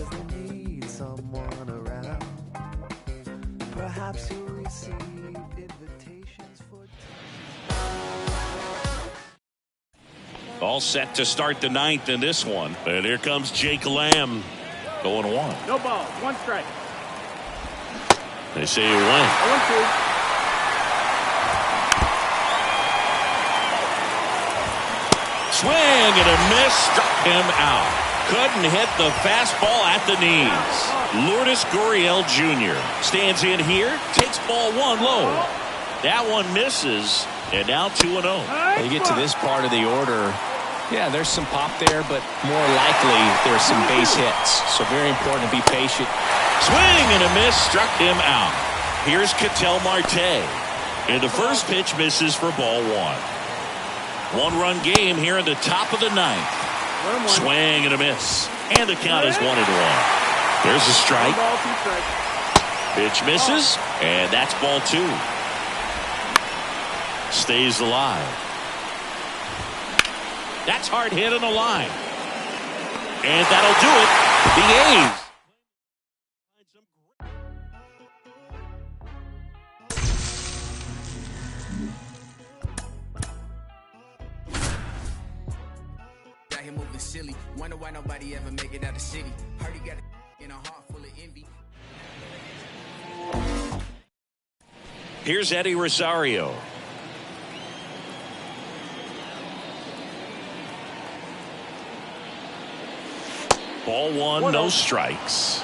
'cause they need someone around. Perhaps you'll receive invitations for. All set to start the ninth in this one. And here comes Jake Lamb. Going one. No ball. One strike. They say you win. 0-2. Swing and a miss. Struck him out. Couldn't hit the fastball at the knees. Lourdes Gurriel Jr. stands in here. Takes ball one low. That one misses. And now 2-0. You get to this part of the order. Yeah, there's some pop there, but more likely there's some base hits. So very important to be patient. Swing and a miss, struck him out. Here's Ketel Marte. And the first pitch misses for ball one. One-run game here in the top of the ninth. Swing and a miss. And the count is 1-1. There's a strike. Pitch misses, and that's ball two. Stays alive. That's hard hit on the line. And that'll do it. The A's. Got him moving silly. Wonder why nobody ever make it out of the city. Heard he got in a heart full of envy. Here's Eddie Rosario. Ball one, no strikes.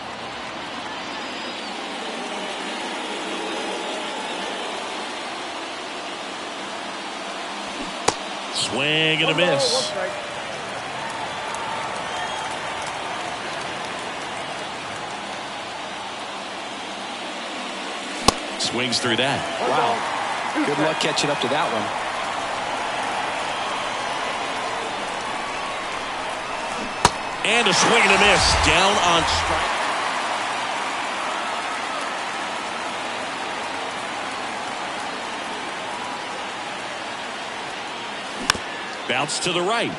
Swing and a miss. Swings through that. Wow. Good luck catching up to that one. And a swing and a miss. Down on strike. Bounce to the right.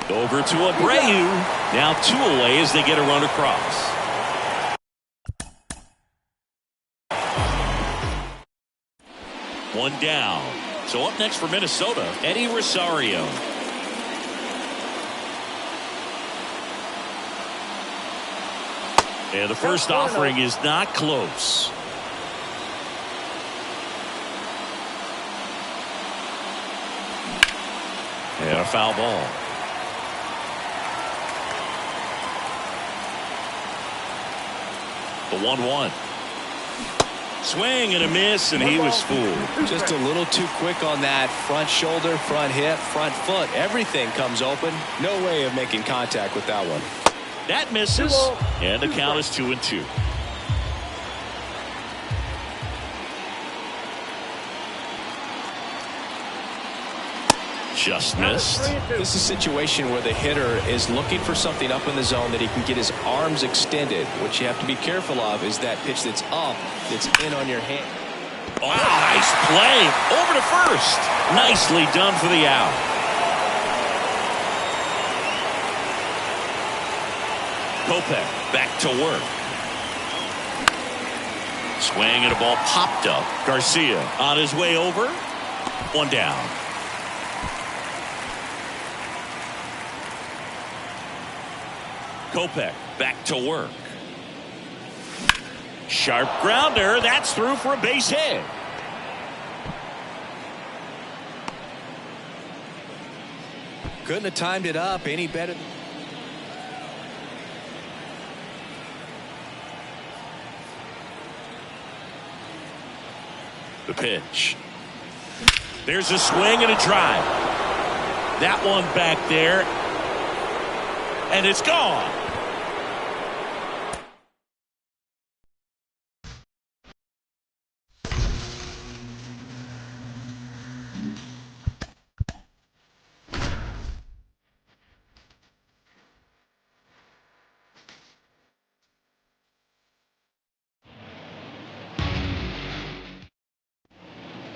Over to Abreu. Now two away as they get a run across. One down. So up next for Minnesota, Eddie Rosario. And the first offering is not close. And a foul ball. The 1-1. Swing and a miss, and he was fooled. Just a little too quick on that front shoulder, front hip, front foot. Everything comes open. No way of making contact with that one. That misses, and the count is 2-2. Just missed. This is a situation where the hitter is looking for something up in the zone that he can get his arms extended. What you have to be careful of is that pitch that's up, that's in on your hand. Oh, nice play. Over to first. Nicely done for the out. Kopech back to work. Swing and a ball popped up. Garcia on his way over. One down. Kopech back to work. Sharp grounder. That's through for a base hit. Couldn't have timed it up any better. The pitch. There's a swing and a drive. That one back there. And it's gone.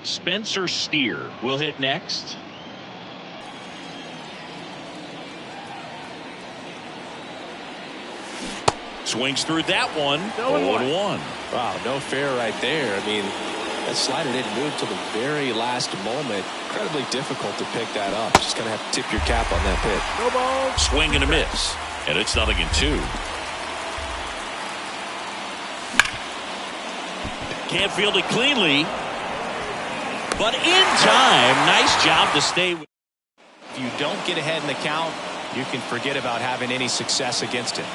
Spencer Steer will hit next. Swings through that one. 0-1. Wow, no fair right there. I mean, that slider didn't move till the very last moment. Incredibly difficult to pick that up. Just going to have to tip your cap on that pitch. No ball. Swing and a miss. And it's 0-2. Can't field it cleanly. But in time, nice job to stay. If you don't get ahead in the count, you can forget about having any success against it.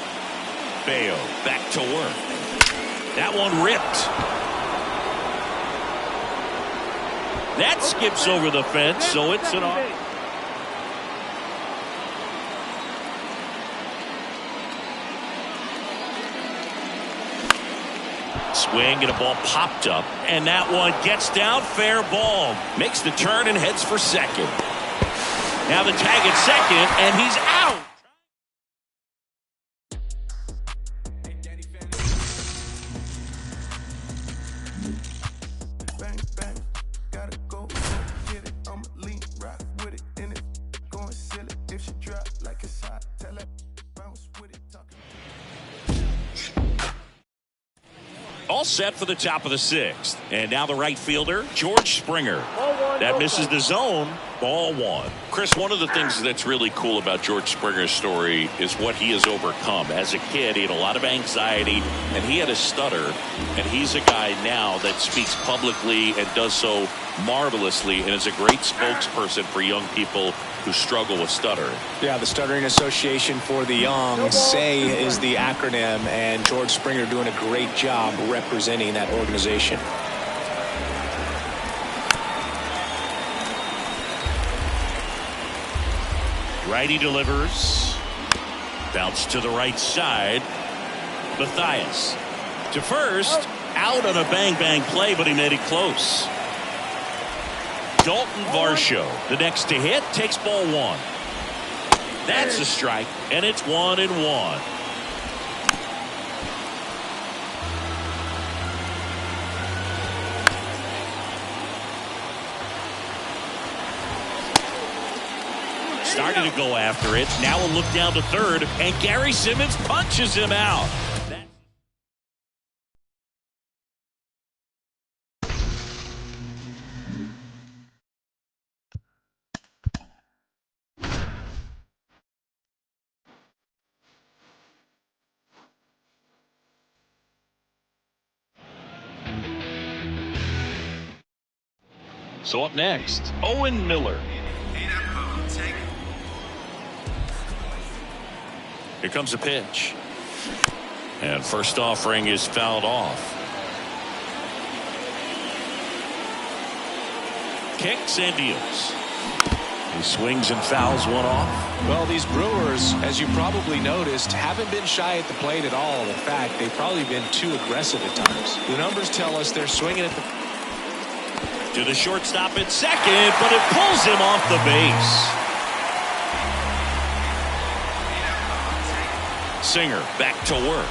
Bayo back to work. That one ripped. That skips over the fence, so it's an off. Swing and a ball popped up, and that one gets down. Fair ball. Makes the turn and heads for second. Now the tag at second, and he's out. Bang, bang, gotta go get it. I'ma lean, rock with it, in it. Going silly if she drop like it's hot. Tell her bounce with it, talking. All set for the top of the 6th. And now the right fielder, George Springer. That misses the zone. Ball 1. Chris, one of the things that's really cool about George Springer's story is what he has overcome. As a kid, he had a lot of anxiety, and he had a stutter. And he's a guy now that speaks publicly and does so marvelously and is a great spokesperson for young people who struggle with stuttering. Yeah, the Stuttering Association for the Young, SAY is the acronym, and George Springer doing a great job representing that organization. Righty delivers. Bounce to the right side. Mathias to first. Out on a bang-bang play, but he made it close. Dalton Varsho, the next to hit, takes ball 1. That's a strike, and it's 1-1. Starting to go after it. Now a look down to third, and Gary Simmons punches him out. So up next, Owen Miller. Here comes a pitch. And first offering is fouled off. Kicks and deals. He swings and fouls one off. Well, these Brewers, as you probably noticed, haven't been shy at the plate at all. In fact, they've probably been too aggressive at times. The numbers tell us they're swinging at the... To the shortstop at second, but it pulls him off the base. Singer back to work.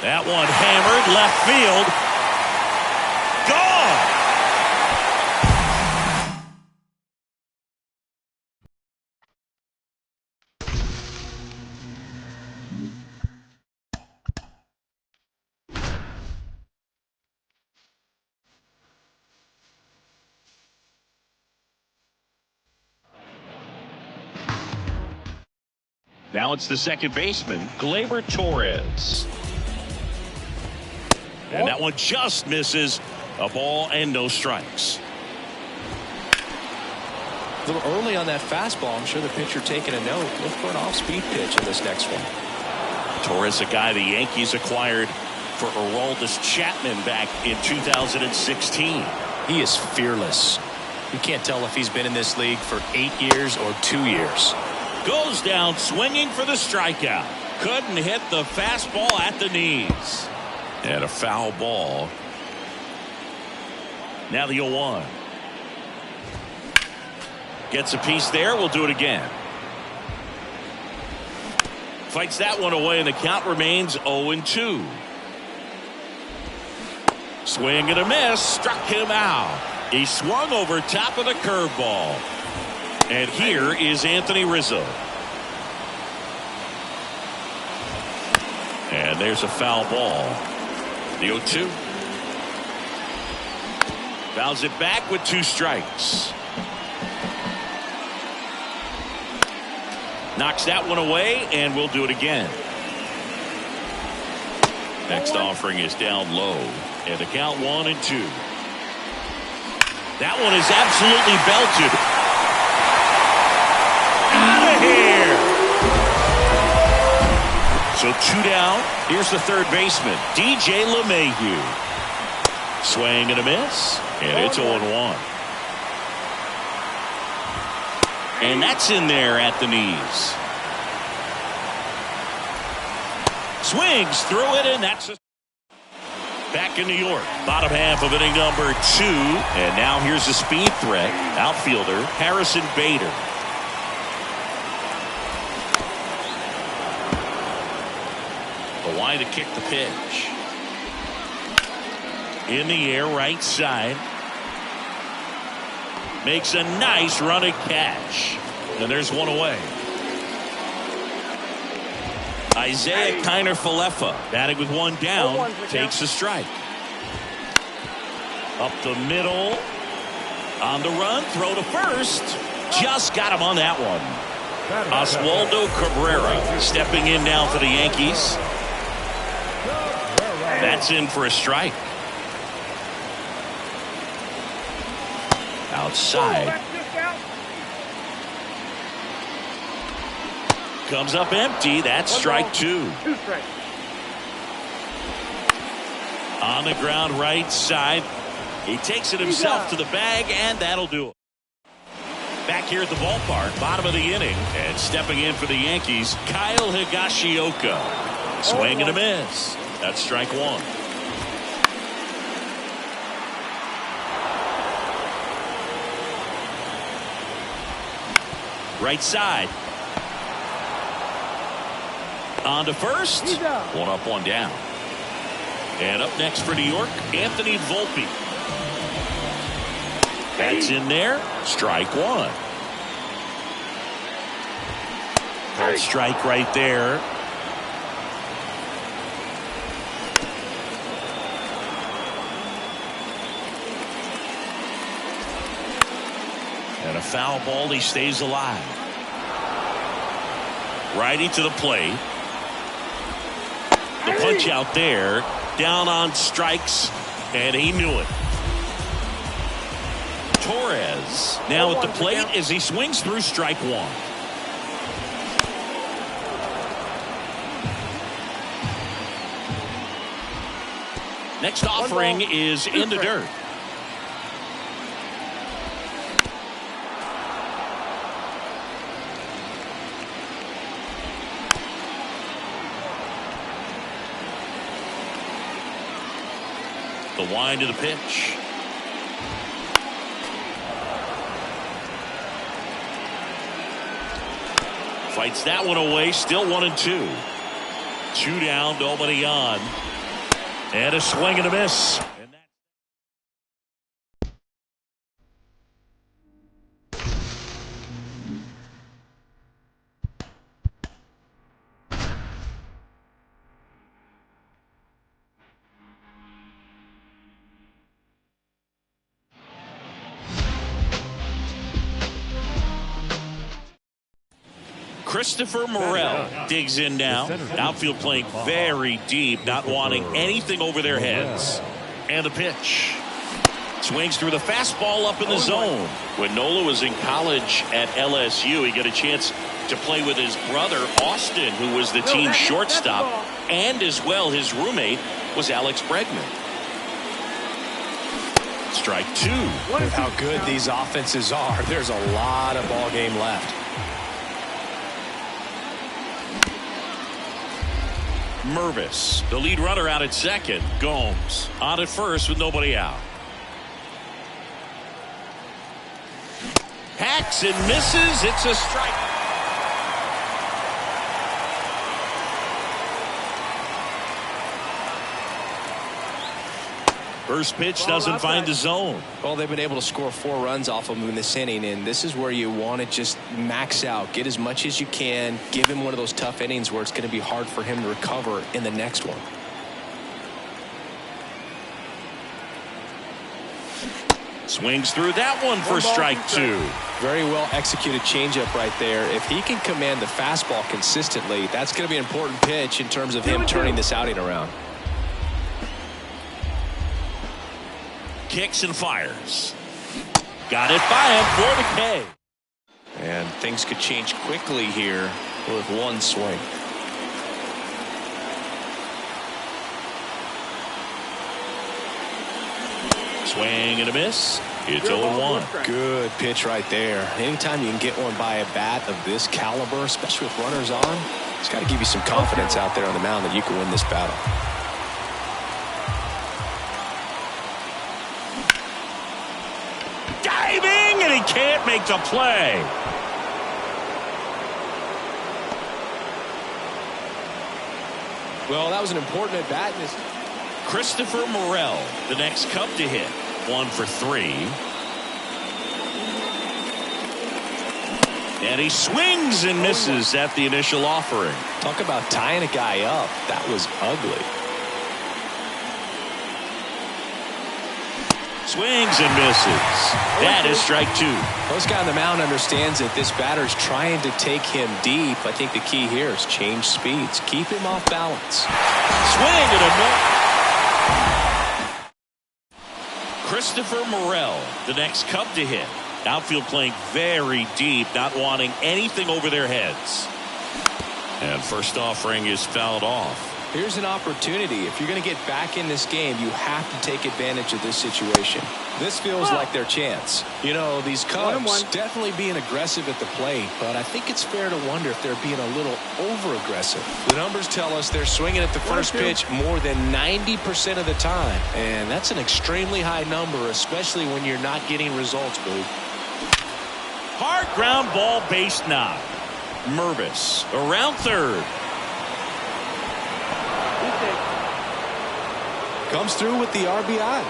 That one hammered left field. Gone. Now it's the second baseman, Gleyber Torres. And that one just misses. A ball and no strikes. A little early on that fastball. I'm sure the pitcher taking a note. Look for an off-speed pitch in this next one. Torres, a guy the Yankees acquired for Aroldis Chapman back in 2016. He is fearless. You can't tell if he's been in this league for 8 years or 2 years. Goes down swinging for the strikeout. Couldn't hit the fastball at the knees. And a foul ball. Now the 0-1. Gets a piece there. We'll do it again. Fights that one away, and the count remains 0-2. Swing and a miss. Struck him out. He swung over top of the curveball. And here is Anthony Rizzo. And there's a foul ball. The 0-2. Fouls it back with 2 strikes. Knocks that one away, and we'll do it again. Next offering is down low. And the count 1-2. That one is absolutely belted. Out of here. So 2 down. Here's the third baseman, DJ LeMahieu. Swing and a miss. And it's 0-1. And that's in there at the knees. Swings through it, and that's a... Back in New York, bottom half of inning number 2. And now here's the speed threat, outfielder Harrison Bader. The line to kick the pitch. In the air, right side. Makes a nice running catch. And there's one away. Isaiah Kiner-Falefa batting with 1 down, takes a strike. Up the middle. On the run, throw to first. Just got him on that one. Oswaldo Cabrera stepping in now for the Yankees. That's in for a strike. Outside. Comes up empty. That's strike 2. On the ground right side. He takes it himself to the bag, and that'll do it. Back here at the ballpark, bottom of the inning, and stepping in for the Yankees, Kyle Higashioka. Swing and a miss. That's strike 1. Right side. On to first. 1 up, 1 down. And up next for New York, Anthony Volpe. That's in there. Strike 1. That strike right there. And a foul ball. He stays alive. Righty to the plate. The punch out there. Down on strikes. And he knew it. Torres now at the plate as he swings through strike 1. Next offering is in the dirt. The wind of the pitch. Fights that one away. Still 1-2. 2 down. Nobody on. And a swing and a miss. Christopher Morel digs in now. Outfield playing very deep, not wanting anything over their heads. And the pitch. Swings through the fastball up in the zone. When Nola was in college at LSU, he got a chance to play with his brother, Austin, who was the team shortstop. And as well, his roommate was Alex Bregman. Strike 2. With how good these offenses are, there's a lot of ball game left. Mervis, the lead runner out at second. Gomes on at first with nobody out. Hacks and misses. It's a strike. First pitch doesn't find the zone. Well, they've been able to score 4 runs off of him in this inning, and this is where you want to just max out, get as much as you can, give him one of those tough innings where it's going to be hard for him to recover in the next one. Swings through that one for strike 2. Very well executed changeup right there. If he can command the fastball consistently, that's going to be an important pitch in terms of him turning this outing around. Kicks and fires. Got it by him for the K. And things could change quickly here with one swing. Swing and a miss. It's 0-1. Good pitch right there. Anytime you can get one by a bat of this caliber, especially with runners on, it's got to give you some confidence out there on the mound that you can win this battle. Diving, and he can't make the play. Well, that was an important at bat. Christopher Morel, the next Cub to hit. 1 for 3. And he swings and misses at the initial offering. Talk about tying a guy up. That was ugly. Swings and misses. That is strike 2. This guy on the mound understands that this batter's trying to take him deep. I think the key here is change speeds. Keep him off balance. Swing and a miss. Christopher Morel, the next Cub to hit. Outfield playing very deep, not wanting anything over their heads. And first offering is fouled off. Here's an opportunity. If you're going to get back in this game, you have to take advantage of this situation. This feels like their chance. You know, these Cubs definitely being aggressive at the plate, but I think it's fair to wonder if they're being a little over-aggressive. The numbers tell us they're swinging at the first pitch more than 90% of the time, and that's an extremely high number, especially when you're not getting results, Boo. Hard ground ball, base knock. Mervis around third. Comes through with the RBI.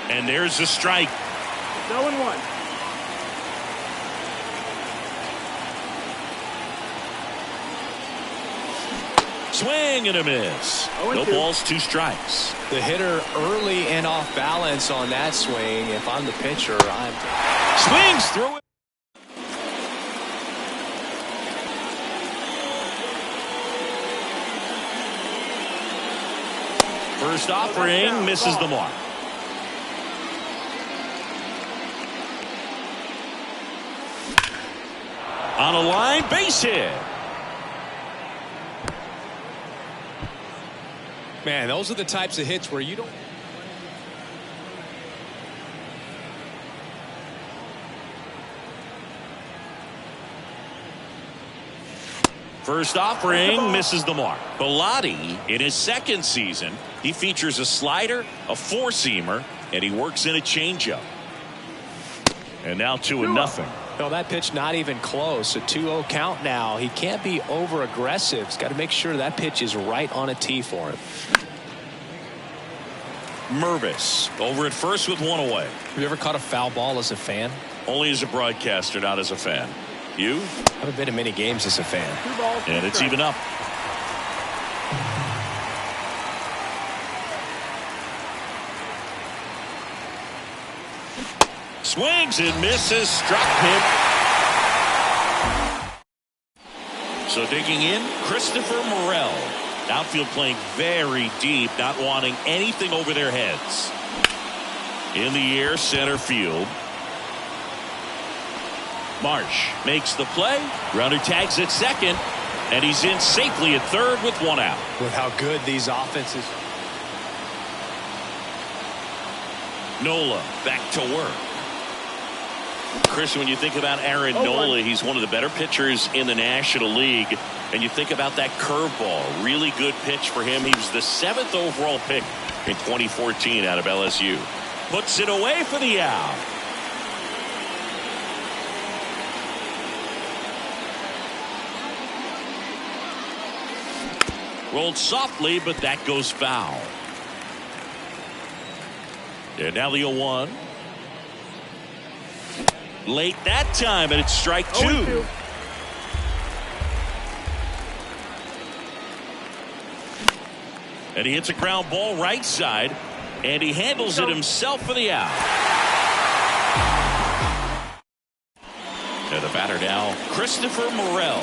And there's a strike. 0-1. Swing and a miss. No balls, 2 strikes. The hitter early and off balance on that swing. If I'm the pitcher, swings through it. First offering misses the mark. On a line, base hit. Man, those are the types of hits where you don't. First offering misses the mark. Bilotti, in his second season, he features a slider, a 4-seamer, and he works in a changeup. And now 2-0. No, that pitch not even close. A 2-0 count now. He can't be over aggressive. He's got to make sure that pitch is right on a tee for him. Mervis over at first with 1 away. Have you ever caught a foul ball as a fan? Only as a broadcaster, not as a fan. You? I haven't been to many games as a fan. And it's even up. Swings and misses. Struck him. So digging in, Christopher Morel. Outfield playing very deep, not wanting anything over their heads. In the air, center field. Marsh makes the play. Runner tags at second. And he's in safely at third with 1 out. With how good these offenses. Nola back to work. Chris, when you think about Aaron Nola, he's one of the better pitchers in the National League. And you think about that curveball, really good pitch for him. He was the 7th overall pick in 2014 out of LSU. Puts it away for the out. Rolled softly, but that goes foul. And now the 0-1. Late that time, and it's strike 2. 0-2. And he hits a ground ball right side, and he handles it himself for the out. And the batter now, Christopher Morel.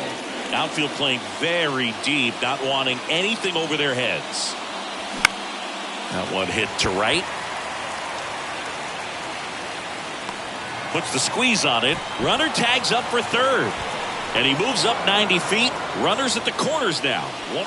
Outfield playing very deep, not wanting anything over their heads. That one hit to right. Puts the squeeze on it. Runner tags up for third. And he moves up 90 feet. Runners at the corners now. 1-1.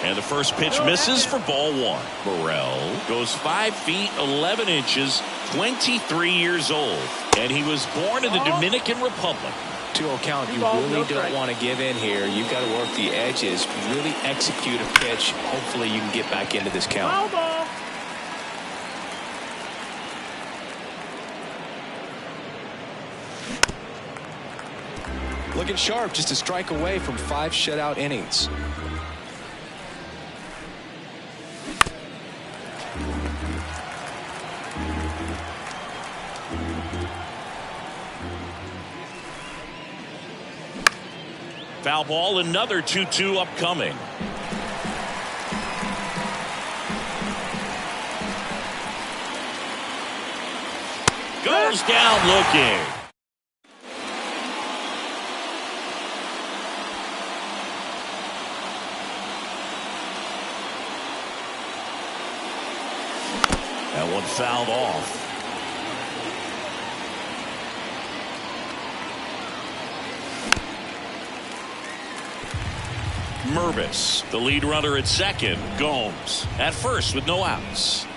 And the first pitch misses for ball 1. Morel goes 5 feet 11 inches, 23 years old. And he was born in the Dominican Republic. 2-0 count. You really don't want to give in here. You've got to work the edges, really execute a pitch. Hopefully you can get back into this count. Ball. Looking sharp, just a strike away from 5 shutout innings. Foul ball, another 2-2 upcoming. Goes down looking. That one fouled off. Mervis, the lead runner at second. Gomes at first with no outs.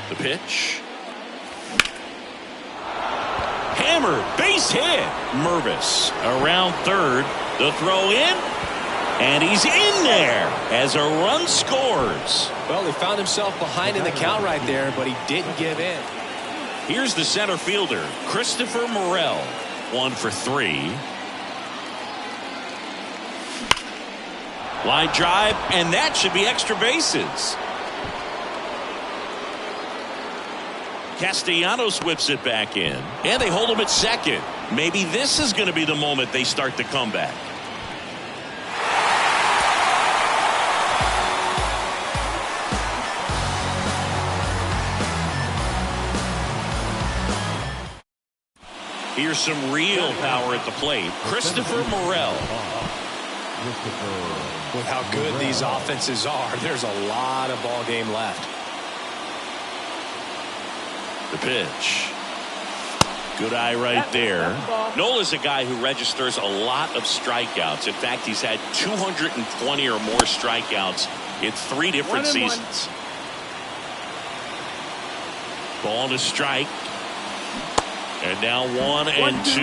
The pitch. Hammered, base hit. Mervis around third. The throw in. And he's in there as a run scores. Well, he found himself behind in the count right there, but he didn't give in. Here's the center fielder, Christopher Morel. 1 for 3. Line drive, and that should be extra bases. Castellanos whips it back in, and they hold him at second. Maybe this is going to be the moment they start the comeback. Here's some real power at the plate. Christopher Morel. With how good these offenses are, there's a lot of ball game left. The pitch. Good eye right there. Nola's a guy who registers a lot of strikeouts. In fact, he's had 220 or more strikeouts in 3 different seasons. Ball to strike. And now 1-2.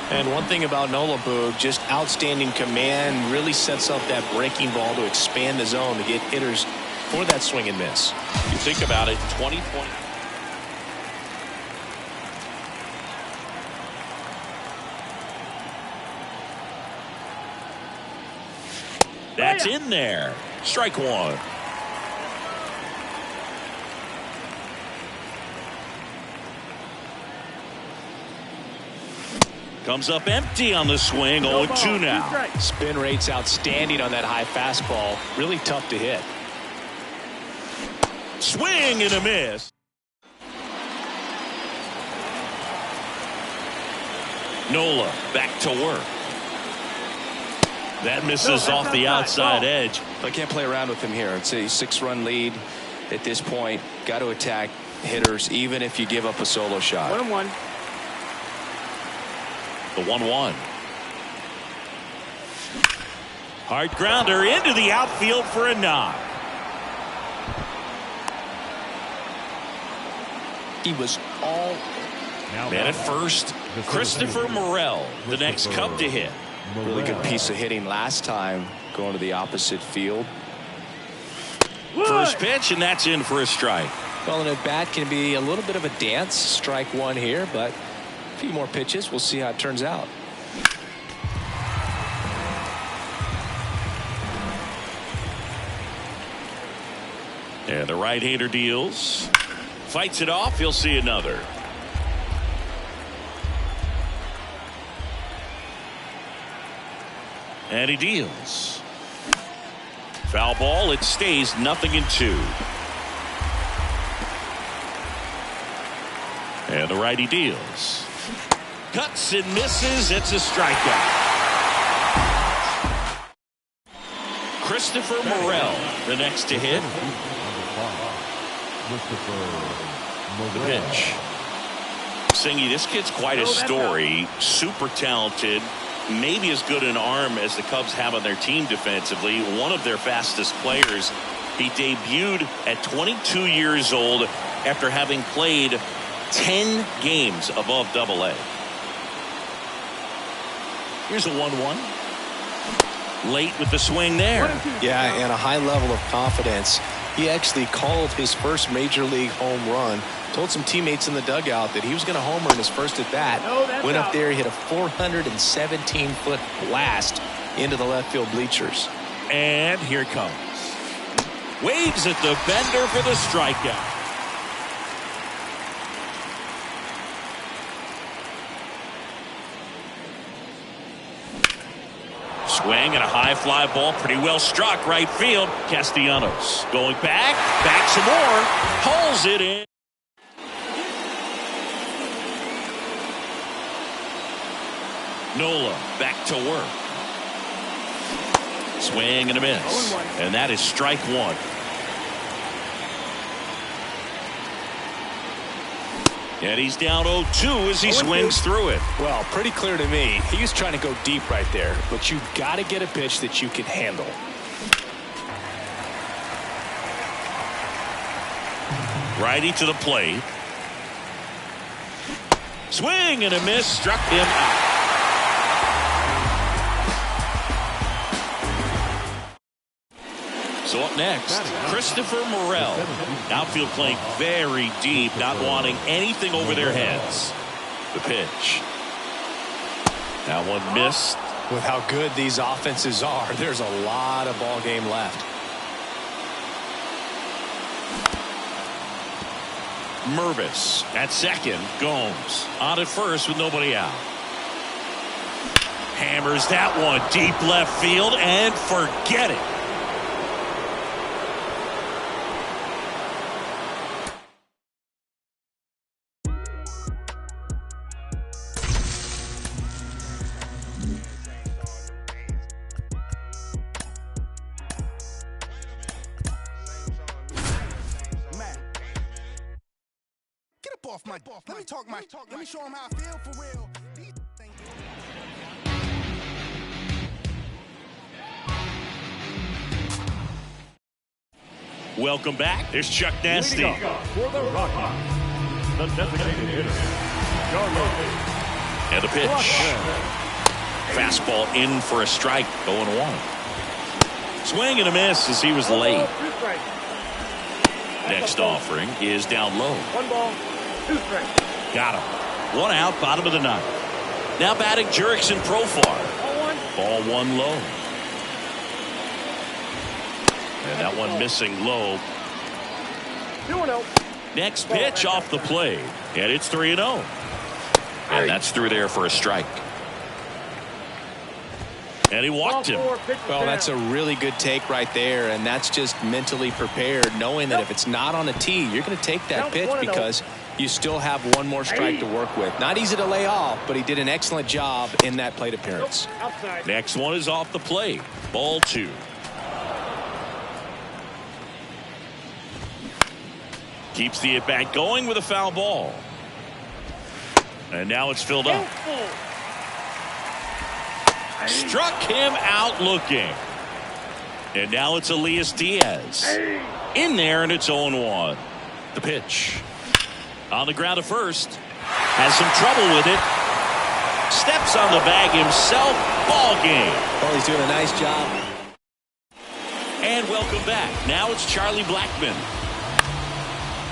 And one thing about Nola, Boog, just outstanding command, really sets up that breaking ball to expand the zone to get hitters for that swing and miss. You think about it, 2020. That's in there. Strike 1. Comes up empty on the swing. 0-2 now. Spin rate's outstanding on that high fastball. Really tough to hit. Swing and a miss. Nola back to work. That misses off the outside edge. I can't play around with him here. It's a 6-run lead at this point. Got to attack hitters even if you give up a solo shot. 1-1. The 1-1. Hard grounder into the outfield for a knock. He was all man at first. Christopher Morel, the next Cub to hit. Really good piece of hitting last time, going to the opposite field. First pitch, and that's in for a strike. Well, an at-bat can be a little bit of a dance. Strike one here, but a few more pitches. We'll see how it turns out. And the right-hander deals. Fights it off. He'll see another. And he deals. Foul ball. It stays 0-2. And the righty deals. Cuts and misses. It's a strikeout. Christopher Morel, the next to hit. The pitch. Singy, this kid's quite a story. Super talented. Maybe as good an arm as the Cubs have on their team defensively. One of their fastest players. He debuted at 22 years old after having played 10 games above Double-A. Here's a 1-1. Late with the swing there. Yeah, and a high level of confidence. He actually called his first major league home run. Told some teammates in the dugout that he was going to homer in his first at bat. Went up there, hit a 417-foot blast into the left field bleachers. And here it comes. Waves at the bender for the strikeout. Swing and a high fly ball, pretty well struck right field. Castellanos going back some more, pulls it in. Nola back to work. Swing and a miss, and that is strike one. And he's down 0-2 as he swings through it. Well, pretty clear to me. He was trying to go deep right there, but you've got to get a pitch that you can handle. Righty to the plate. Swing and a miss, struck him out. So up next, Christopher Morel. Outfield playing very deep, not wanting anything over their heads. The pitch. That one missed. With how good these offenses are, there's a lot of ball game left. Mervis at second. Gomes on at first with nobody out. Hammers that one deep left field and forget it. Let me show him how I feel for real. Welcome back. There's Chuck Nasty. For the Rockies, the designated hitter, Carlos. And the pitch. Fastball in for a strike. 0-1. Swing and a miss as he was late. Next offering is down low. 1 ball, 2 strikes. Got him. 1 out, bottom of the 9th. Now batting Jurickson Profar. Ball 1 low. And that one missing low. 2-0. Next pitch off the plate. And it's 3-0. And that's through there for a strike. And he walked him. Well, that's a really good take right there, and that's just mentally prepared, knowing that if it's not on a tee, you're going to take that pitch because you still have 1 more strike to work with. Not easy to lay off, but he did an excellent job in that plate appearance. Next one is off the plate. Ball 2. Keeps the at-bat going with a foul ball. And now it's filled up. Struck him out looking. And now it's Elias Diaz. In there, and it's 0-1. The pitch. On the ground at first. Has some trouble with it. Steps on the bag himself. Ball game. Well, he's doing a nice job. And welcome back. Now it's Charlie Blackmon.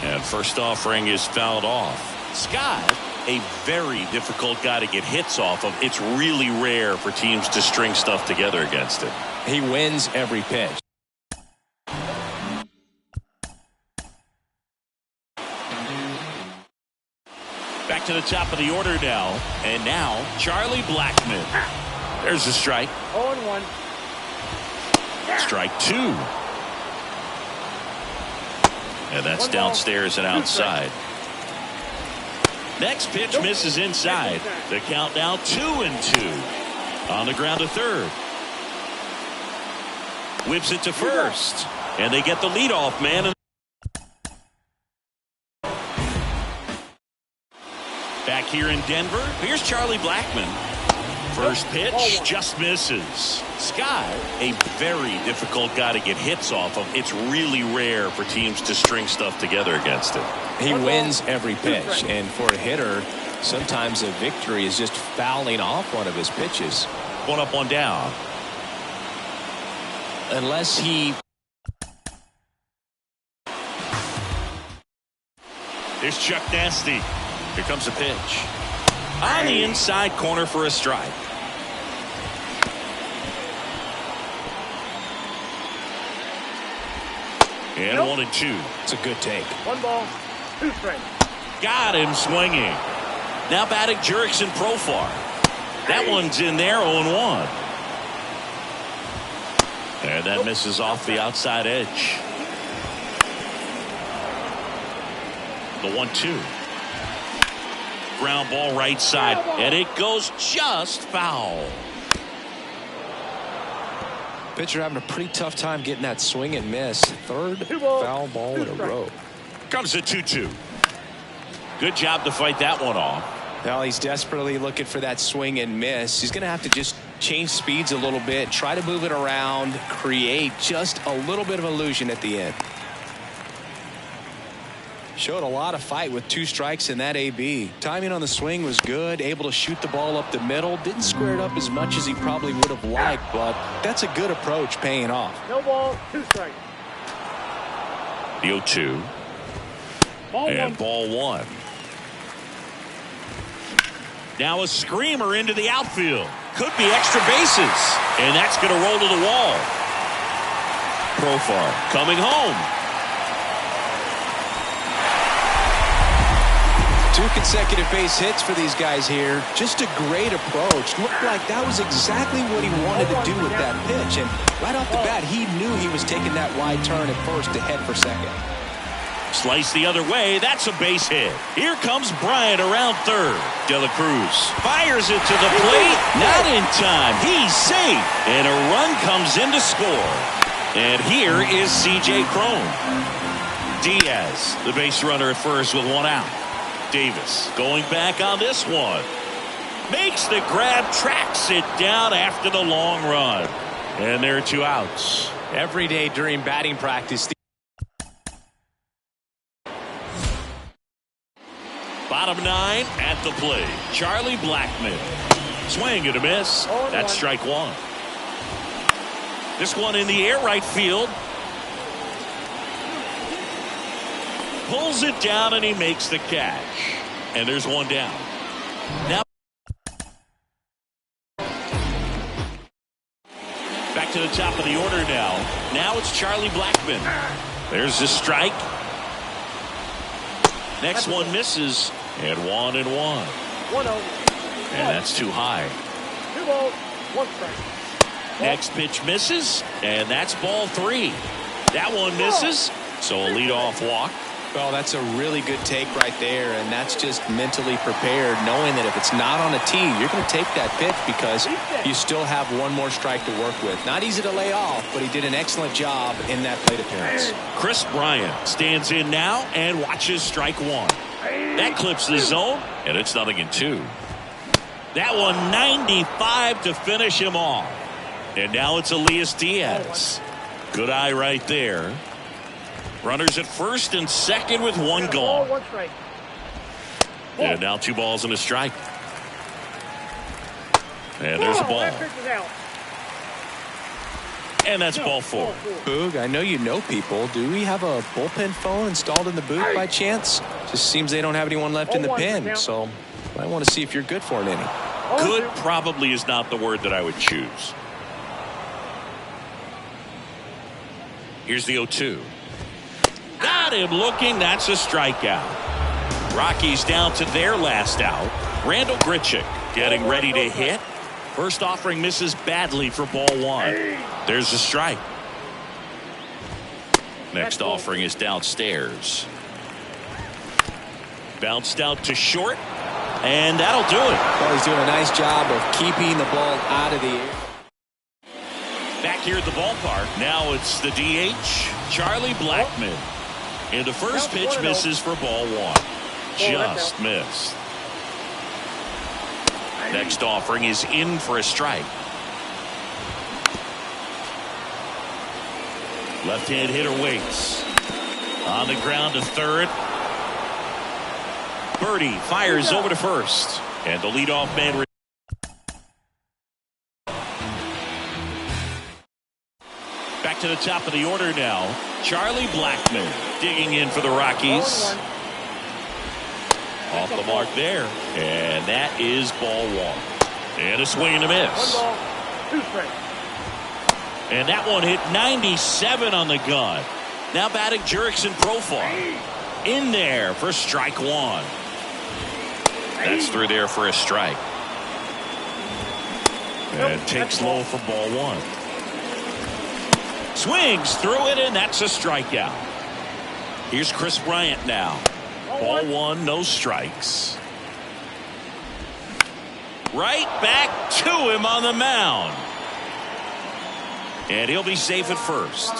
And first offering is fouled off. Scott, a very difficult guy to get hits off of. It's really rare for teams to string stuff together against him. He wins every pitch. Back to the top of the order now. And now, Charlie Blackmon. There's a strike. 0-1. Strike 2. And that's downstairs and outside. Next pitch misses inside. The count now 2-2. On the ground to third. Whips it to first. And they get the leadoff man. Back here in Denver, here's Charlie Blackmon. First pitch just misses. Scott, a very difficult guy to get hits off of. It's really rare for teams to string stuff together against him. He wins every pitch, and for a hitter, sometimes a victory is just fouling off one of his pitches. One up, one down. Unless he... Here's Chuck Nasty. Here comes a pitch. On the inside corner for a strike. And 1-2. It's a good take. 1 ball, 2 strikes. Got him swinging. Now batting Jurickson Profar. That one's in there, 0-1. And that misses off the outside edge. The 1-2. Ground ball right side, and it goes just foul. Pitcher having a pretty tough time getting that swing and miss. Third foul ball in a row. Comes a 2-2. Good job to fight that one off. Now he's desperately looking for that swing and miss. He's going to have to just change speeds a little bit, try to move it around, create just a little bit of illusion at the end. Showed a lot of fight with 2 strikes in that AB. Timing on the swing was good, able to shoot the ball up the middle. Didn't square it up as much as he probably would have liked, but that's a good approach paying off. No ball, 2 strikes. The 0-2. And ball 1. Now a screamer into the outfield. Could be extra bases. And that's going to roll to the wall. Profar coming home. 2 consecutive base hits for these guys here. Just a great approach. Looked like that was exactly what he wanted to do with that pitch. And right off the bat, he knew he was taking that wide turn at first to head for second. Slice the other way. That's a base hit. Here comes Bryant around third. De La Cruz fires it to the plate. Not in time. He's safe. And a run comes in to score. And here is C.J. Cron. Diaz, the base runner at first with 1 out. Davis going back on this one. Makes the grab, tracks it down after the long run. And there are 2 outs. Every day during batting practice. Bottom 9 at the plate. Charlie Blackmon. Swing and a miss. That's strike 1. This one in the air right field. Pulls it down and he makes the catch. And there's 1 down. Now back to the top of the order now. Now it's Charlie Blackmon. There's the strike. Next one misses. And 1-1. 1-0. And that's too high. 2 balls, 1 strike. Next pitch misses. And that's ball 3. That one misses. So a leadoff walk. Well, that's a really good take right there, and that's just mentally prepared, knowing that if it's not on a tee, you're going to take that pitch because you still have 1 more strike to work with. Not easy to lay off, but he did an excellent job in that plate appearance. Chris Bryant stands in now and watches strike 1. That clips the zone, and it's 0-2. That one 95 to finish him off. And now it's Elias Diaz. Good eye right there. Runners at first and second with 1 gone. 1 strike. And now 2 balls and a strike. And there's a ball. And that's ball 4. Boog, I know you know people. Do we have a bullpen phone installed in the booth by chance? Just seems they don't have anyone left in the pen, so I want to see if you're good for an inning. Good probably is not the word that I would choose. Here's the 0-2. Got him looking. That's a strikeout. Rockies down to their last out. Randall Grichuk getting ready to hit. First offering misses badly for ball 1. There's a strike. Next offering is downstairs. Bounced out to short. And that'll do it. Well, he's doing a nice job of keeping the ball out of the air. Back here at the ballpark. Now it's the DH, Charlie Blackmon. And the first pitch misses for ball 1. Just missed. Next offering is in for a strike. Left-hand hitter waits. On the ground to third. Birdie fires over to first. And the leadoff man. Back to the top of the order now. Charlie Blackmon digging in for the Rockies. Off the mark there. And that is ball 1. And a swing and a miss. And that one hit 97 on the gun. Now batting Jurickson Profar. In there for strike 1. That's through there for a strike. And takes low for ball 1. Swings through it, and that's a strikeout. Here's Chris Bryant now. Ball 1, no strikes. Right back to him on the mound. And he'll be safe at first.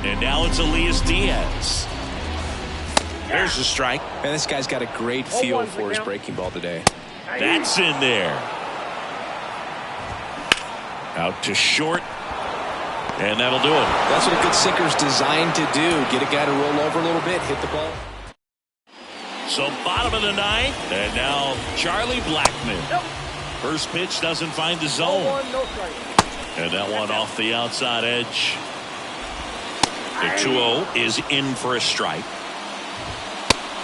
And now it's Elias Diaz. There's a strike. Man, this guy's got a great feel for his breaking ball today. That's in there. Out to short. And that'll do it. That's what a good sinker's designed to do. Get a guy to roll over a little bit, hit the ball. So bottom of the 9th. And now Charlie Blackmon. First pitch doesn't find the zone. And that one off the outside edge. The 2-0 is in for a strike.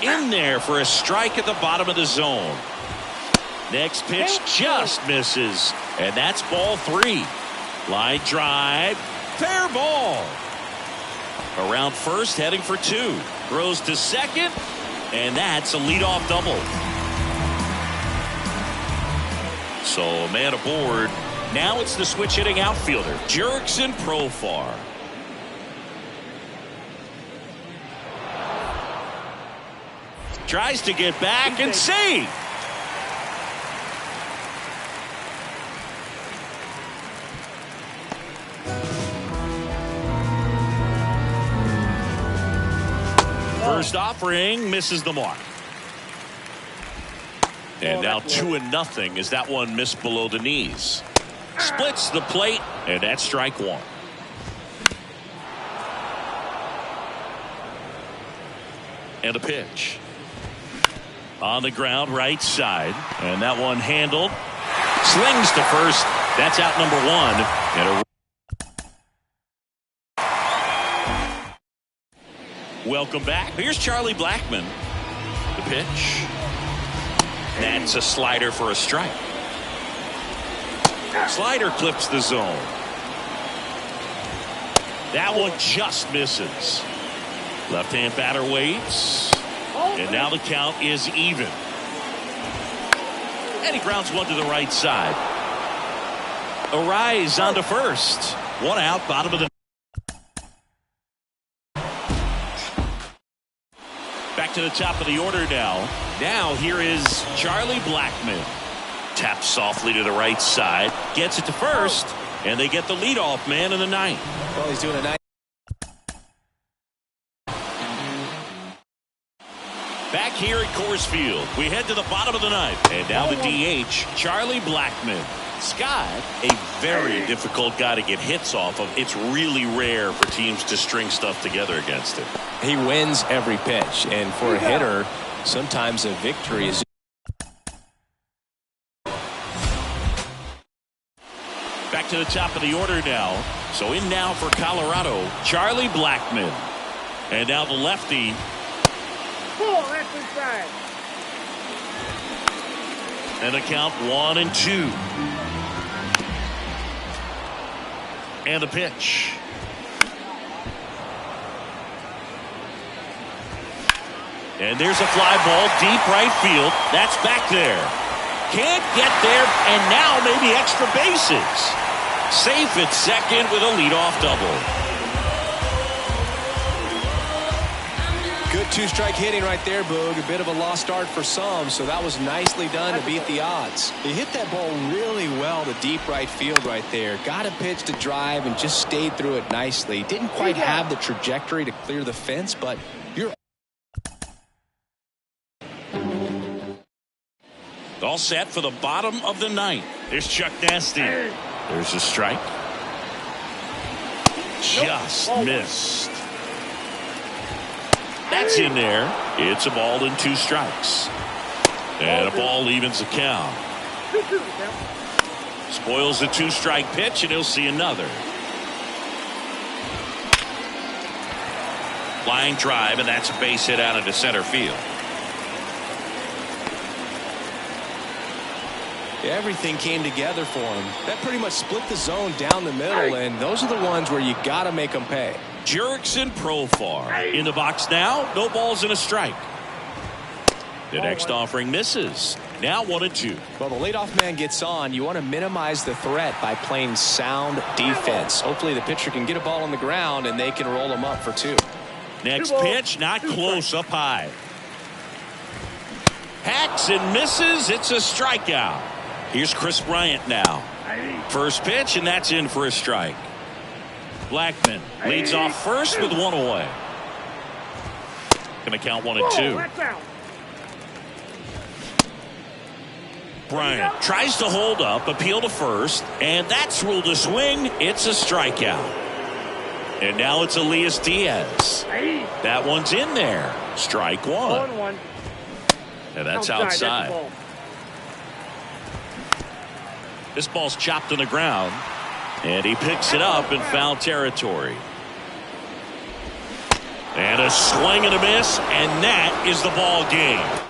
In there for a strike at the bottom of the zone. Next pitch just misses. And that's ball 3. Line drive. Fair ball. Around first, heading for 2. Throws to second. And that's a leadoff double. So a man aboard. Now it's the switch hitting outfielder, Jurickson Profar. Tries to get back and save. First offering misses the mark. And now 2-0 as that one missed below the knees. Splits the plate, and that's strike 1. And a pitch. On the ground, right side. And that one handled. Slings to first. That's out number 1. And a welcome back. Here's Charlie Blackmon. The pitch. That's a slider for a strike. Slider clips the zone. That one just misses. Left-hand batter waits. And now the count is even. And he grounds one to the right side. Arise on to first. One out, bottom of the. Back to the top of the order now. Now here is Charlie Blackmon. Taps softly to the right side. Gets it to first. And they get the leadoff man in the 9th. Well, he's doing a nice. Back here at Coors Field, we head to the bottom of the 9th. And now the DH, Charlie Blackmon. Scott, a very difficult guy to get hits off of. It's really rare for teams to string stuff together against him. He wins every pitch, and for a hitter, sometimes a victory is. back to the top of the order now. So in now for Colorado, Charlie Blackmon. And now the lefty. Pull, that's inside. And the count 1-2. And the pitch. And there's a fly ball deep right field. That's back there. Can't get there, and now maybe extra bases. Safe at second with a leadoff double. Good two-strike hitting right there, Boog. A bit of a lost start for some, so that was nicely done to beat the odds. He hit that ball really well to deep right field right there. Got a pitch to drive and just stayed through it nicely. Didn't quite have the trajectory to clear the fence, but you're all set for the bottom of the ninth. There's Chuck Nasty. There's a strike. Just missed. That's in there. It's a ball and 2 strikes. And a ball evens the count. Spoils the 2-strike pitch, and he'll see another. Flying drive, and that's a base hit out into center field. Everything came together for him. That pretty much split the zone down the middle, and those are the ones where you got to make them pay. Jurickson Profar in the box now. No balls and a strike. The next offering misses. Now 1-2. Well, the leadoff man gets on. You want to minimize the threat by playing sound defense. Hopefully the pitcher can get a ball on the ground and they can roll him up for 2. Next pitch, not close, up high. Hacks and misses. It's a strikeout. Here's Chris Bryant now. First pitch, and that's in for a strike. Blackmon leads off first with 1 away. Going to count 1-2. Bryant tries to hold up, appeal to first, and that's ruled a swing. It's a strikeout. And now it's Elias Diaz. That one's in there. Strike 1. And that's outside. This ball's chopped on the ground, and he picks it up in foul territory. And a swing and a miss, and that is the ball game.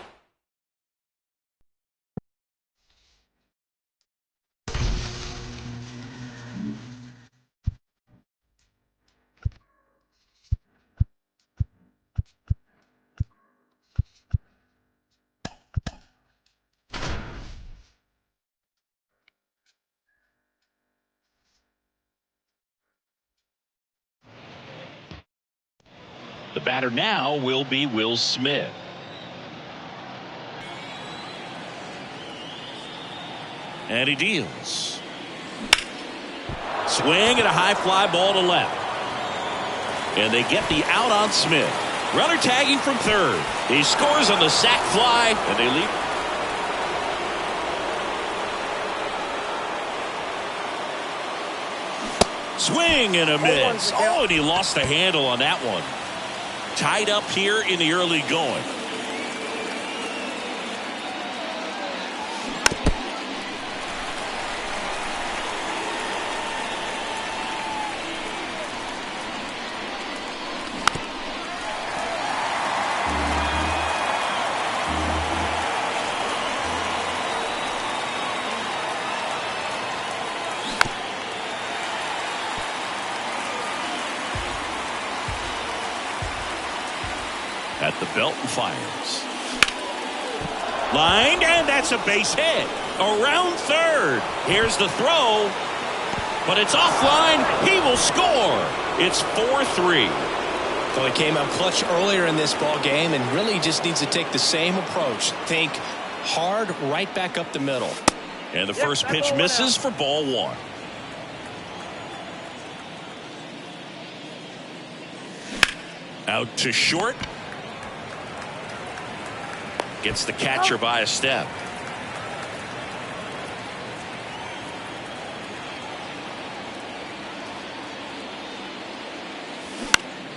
The batter now will be Will Smith. And he deals. Swing and a high fly ball to left. And they get the out on Smith. Runner tagging from third. He scores on the sac fly, and they lead. Swing and a miss. Oh, and he lost the handle on that one. Tied up here in the early going. At the belt and fires. Lined, and that's a base hit. Around third. Here's the throw. But it's offline. He will score. It's 4-3. So he came up clutch earlier in this ball game and really just needs to take the same approach. Think hard right back up the middle. And the first pitch misses for ball 1. Out to short. Gets the catcher by a step.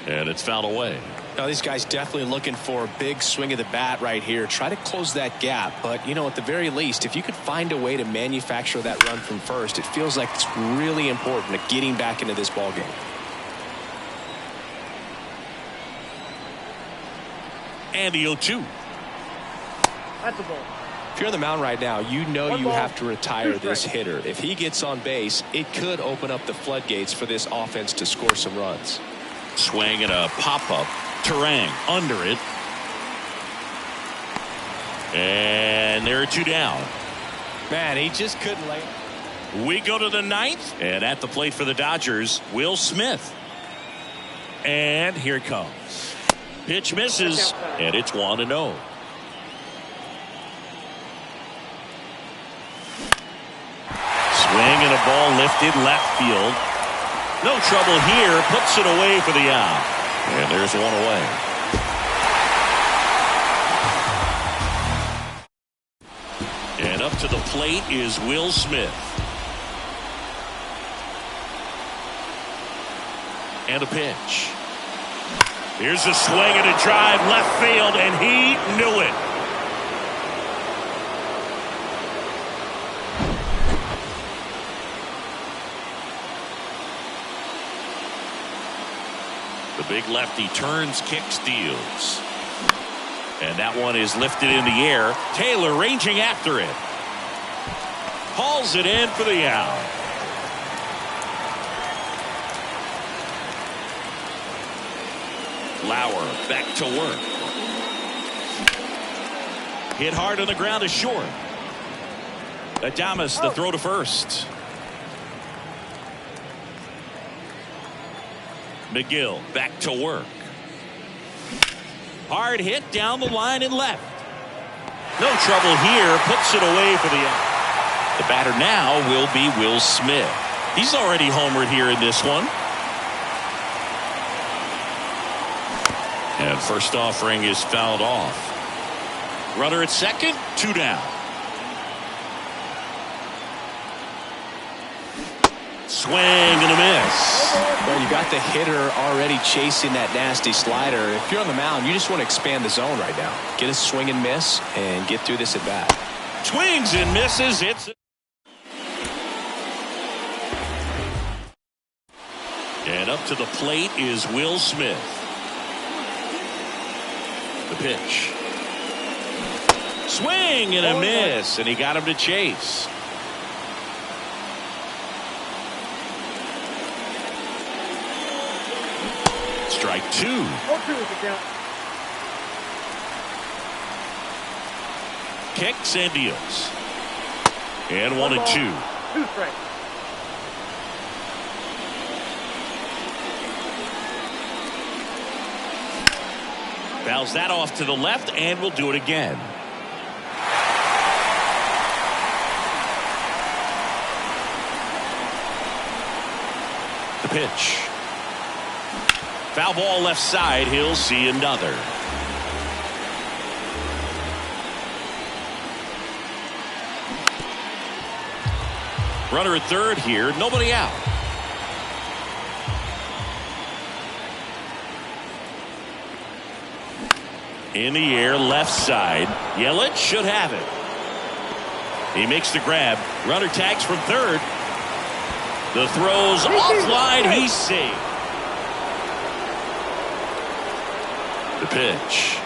And it's fouled away. Now, these guys definitely looking for a big swing of the bat right here. Try to close that gap. But, you know, at the very least, if you could find a way to manufacture that run from first, it feels like it's really important to getting back into this ball game. And the 0-2. That's a ball. If you're on the mound right now, you know you have to retire this hitter. If he gets on base, it could open up the floodgates for this offense to score some runs. Swing and a pop-up. Terang under it. And there are 2 down. Man, he just couldn't lay it. We go to the 9th. And at the plate for the Dodgers, Will Smith. And here it comes. Pitch misses. And it's 1-0. Swing and a ball lifted left field. No trouble here. Puts it away for the out. And there's 1 away. And up to the plate is Will Smith. And a pitch. Here's a swing and a drive left field, and he knew it. The big lefty turns, kicks, steals. And that one is lifted in the air. Taylor ranging after it. Hauls it in for the out. Lauer back to work. Hit hard on the ground is short. Adames the throw to first. McGill back to work. Hard hit down the line and left. No trouble here. Puts it away for the out. The batter now will be Will Smith. He's already homered here in this one. And first offering is fouled off. Runner at second, 2 down. Swing and a miss. Well, you got the hitter already chasing that nasty slider. If you're on the mound, you just want to expand the zone right now. Get a swing and miss and get through this at bat. Swings and misses. It's and up to the plate is Will Smith. The pitch. Swing and a miss, and he got him to chase. Strike 2. 0-2 is the count. Kicks and deals. And 1-2. 2 strikes. Fouls that off to the left, and we'll do it again. The pitch. Foul ball left side. He'll see another. Runner at third here. Nobody out. In the air, left side. Yelich should have it. He makes the grab. Runner tags from third. The throw's offline. He's safe. The pitch.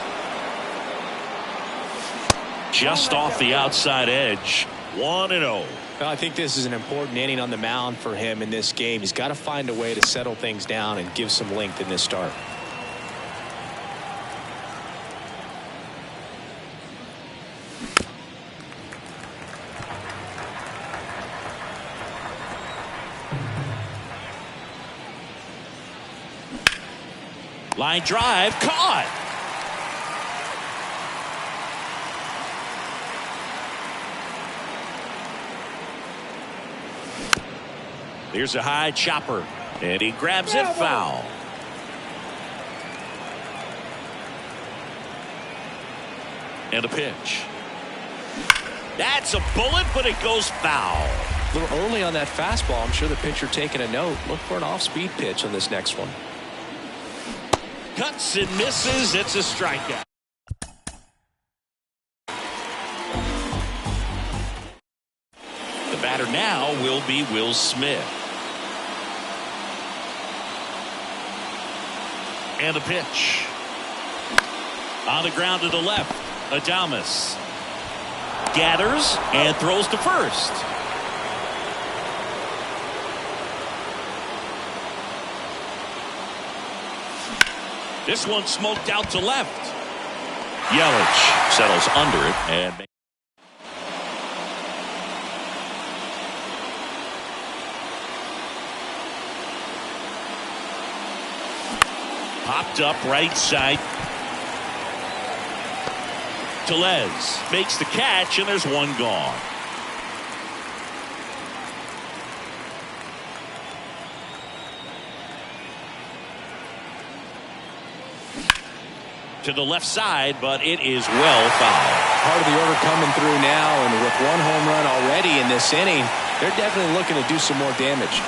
Just off the outside edge. 1-0. Well, I think this is an important inning on the mound for him in this game. He's got to find a way to settle things down and give some length in this start. Line drive, caught. Here's a high chopper, and he grabs it, foul. And a pitch. That's a bullet, but it goes foul. A little early on that fastball. I'm sure the pitcher taking a note. Look for an off-speed pitch on this next one. Cuts and misses. It's a strikeout. The batter now will be Will Smith. And a pitch. On the ground to the left. Adames gathers and throws to first. This one smoked out to left. Yelich settles under it and popped up right side. Tellez makes the catch, and there's one gone. To the left side, but it is well fouled. Part of the order coming through now, and with one home run already in this inning, they're definitely looking to do some more damage.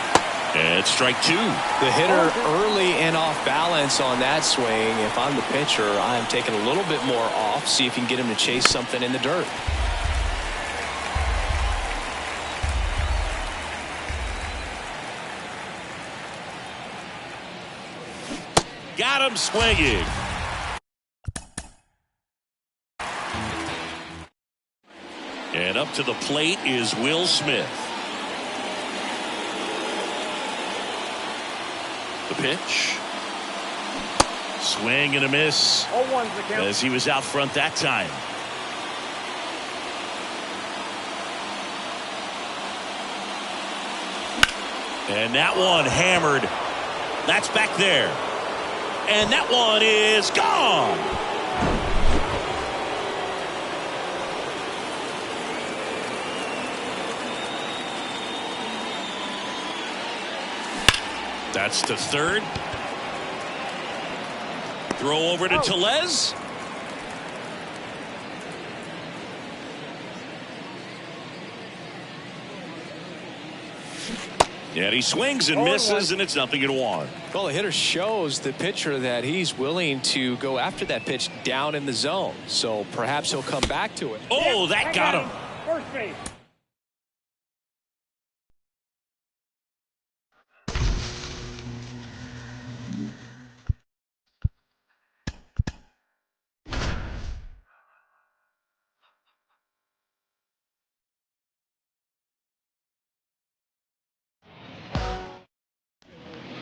And strike two. The hitter early and off balance on that swing. If I'm the pitcher, I'm taking a little bit more off, see if you can get him to chase something in the dirt. Got him swinging. And up to the plate is Will Smith. The pitch. Swing and a miss. 0-1's the count. As he was out front that time. And that one hammered. That's back there. And that one is gone. That's to third. Throw over to Tellez. And he swings and misses, and it's 0-1. Well, the hitter shows the pitcher that he's willing to go after that pitch down in the zone. So perhaps he'll come back to it. Oh, that got him. First base.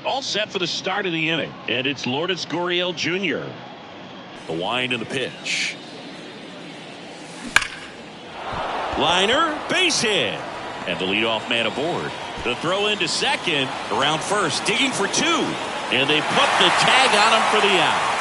All set for the start of the inning. And it's Lourdes Gurriel Jr. The wind and the pitch. Liner, base hit. And the leadoff man aboard. The throw into second, around first, digging for two. And they put the tag on him for the out.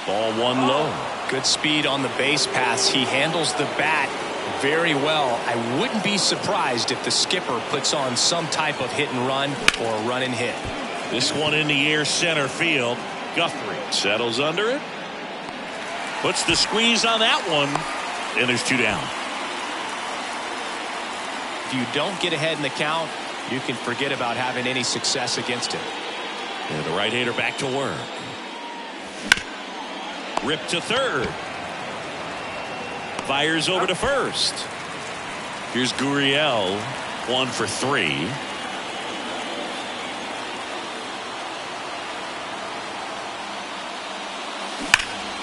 Ball one low. Good speed on the base pass. He handles the bat very well. I wouldn't be surprised if the skipper puts on some type of hit and run or a run and hit. This one in the air center field. Guthrie settles under it. Puts the squeeze on that one. And there's two down. If you don't get ahead in the count, you can forget about having any success against him. And the right-hander back to work. Ripped to third. Fires over to first. Here's Gurriel, 1 for 3.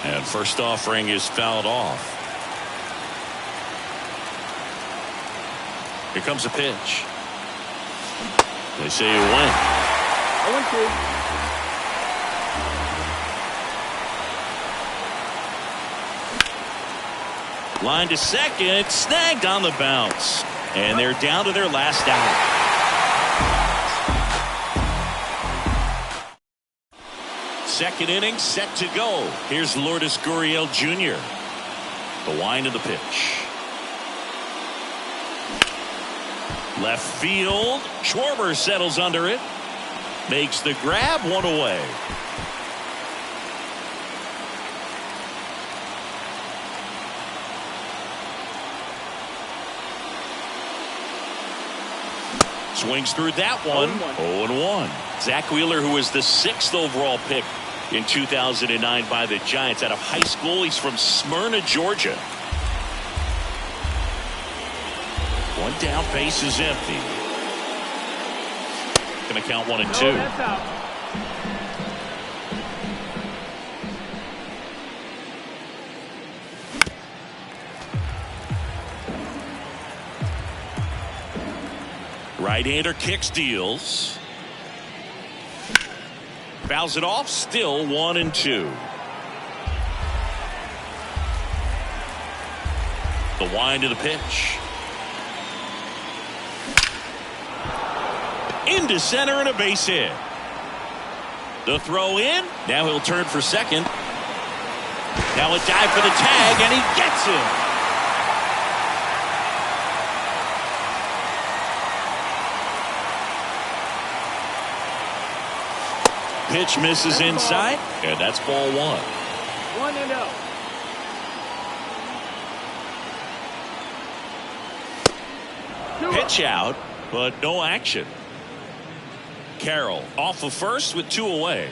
And first offering is fouled off. Here comes a pitch. They say you win. 0-2. Line to second, snagged on the bounce. And they're down to their last out. Second inning set to go. Here's Lourdes Gurriel Jr. The wind of the pitch. Left field. Schwarber settles under it. Makes the grab, one away. Swings through that one. 0-1. Zach Wheeler, who was the 6th overall pick in 2009 by the Giants out of high school. He's from Smyrna, Georgia. One down, base is empty. Going to count 1-2. That's out. Right-hander kicks, deals. Fouls it off, still 1-2. The wind of the pitch. Into center and a base hit. The throw in. Now he'll turn for second. Now a dive for the tag, and he gets him. Pitch misses inside, and that's ball 1. 1-0. Pitch out, but no action. Carroll off of first with 2 away.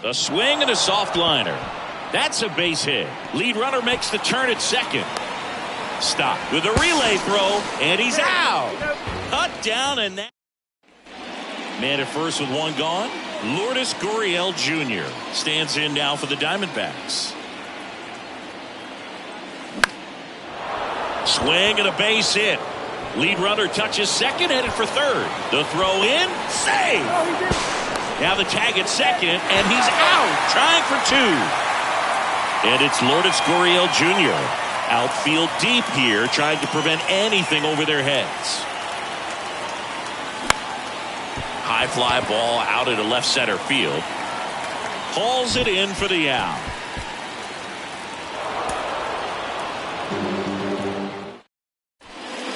A swing and a soft liner. That's a base hit. Lead runner makes the turn at second. Stop with a relay throw, and he's out. Cut down, and that. Man at first with 1 gone. Lourdes Gurriel Jr. stands in now for the Diamondbacks. Swing and a base hit. Lead runner touches second, headed for third. The throw in, save. Now the tag at second, and he's out, trying for 2. And it's Lourdes Gurriel Jr. Outfield deep here, trying to prevent anything over their heads. High fly ball out into left center field. Hauls it in for the out.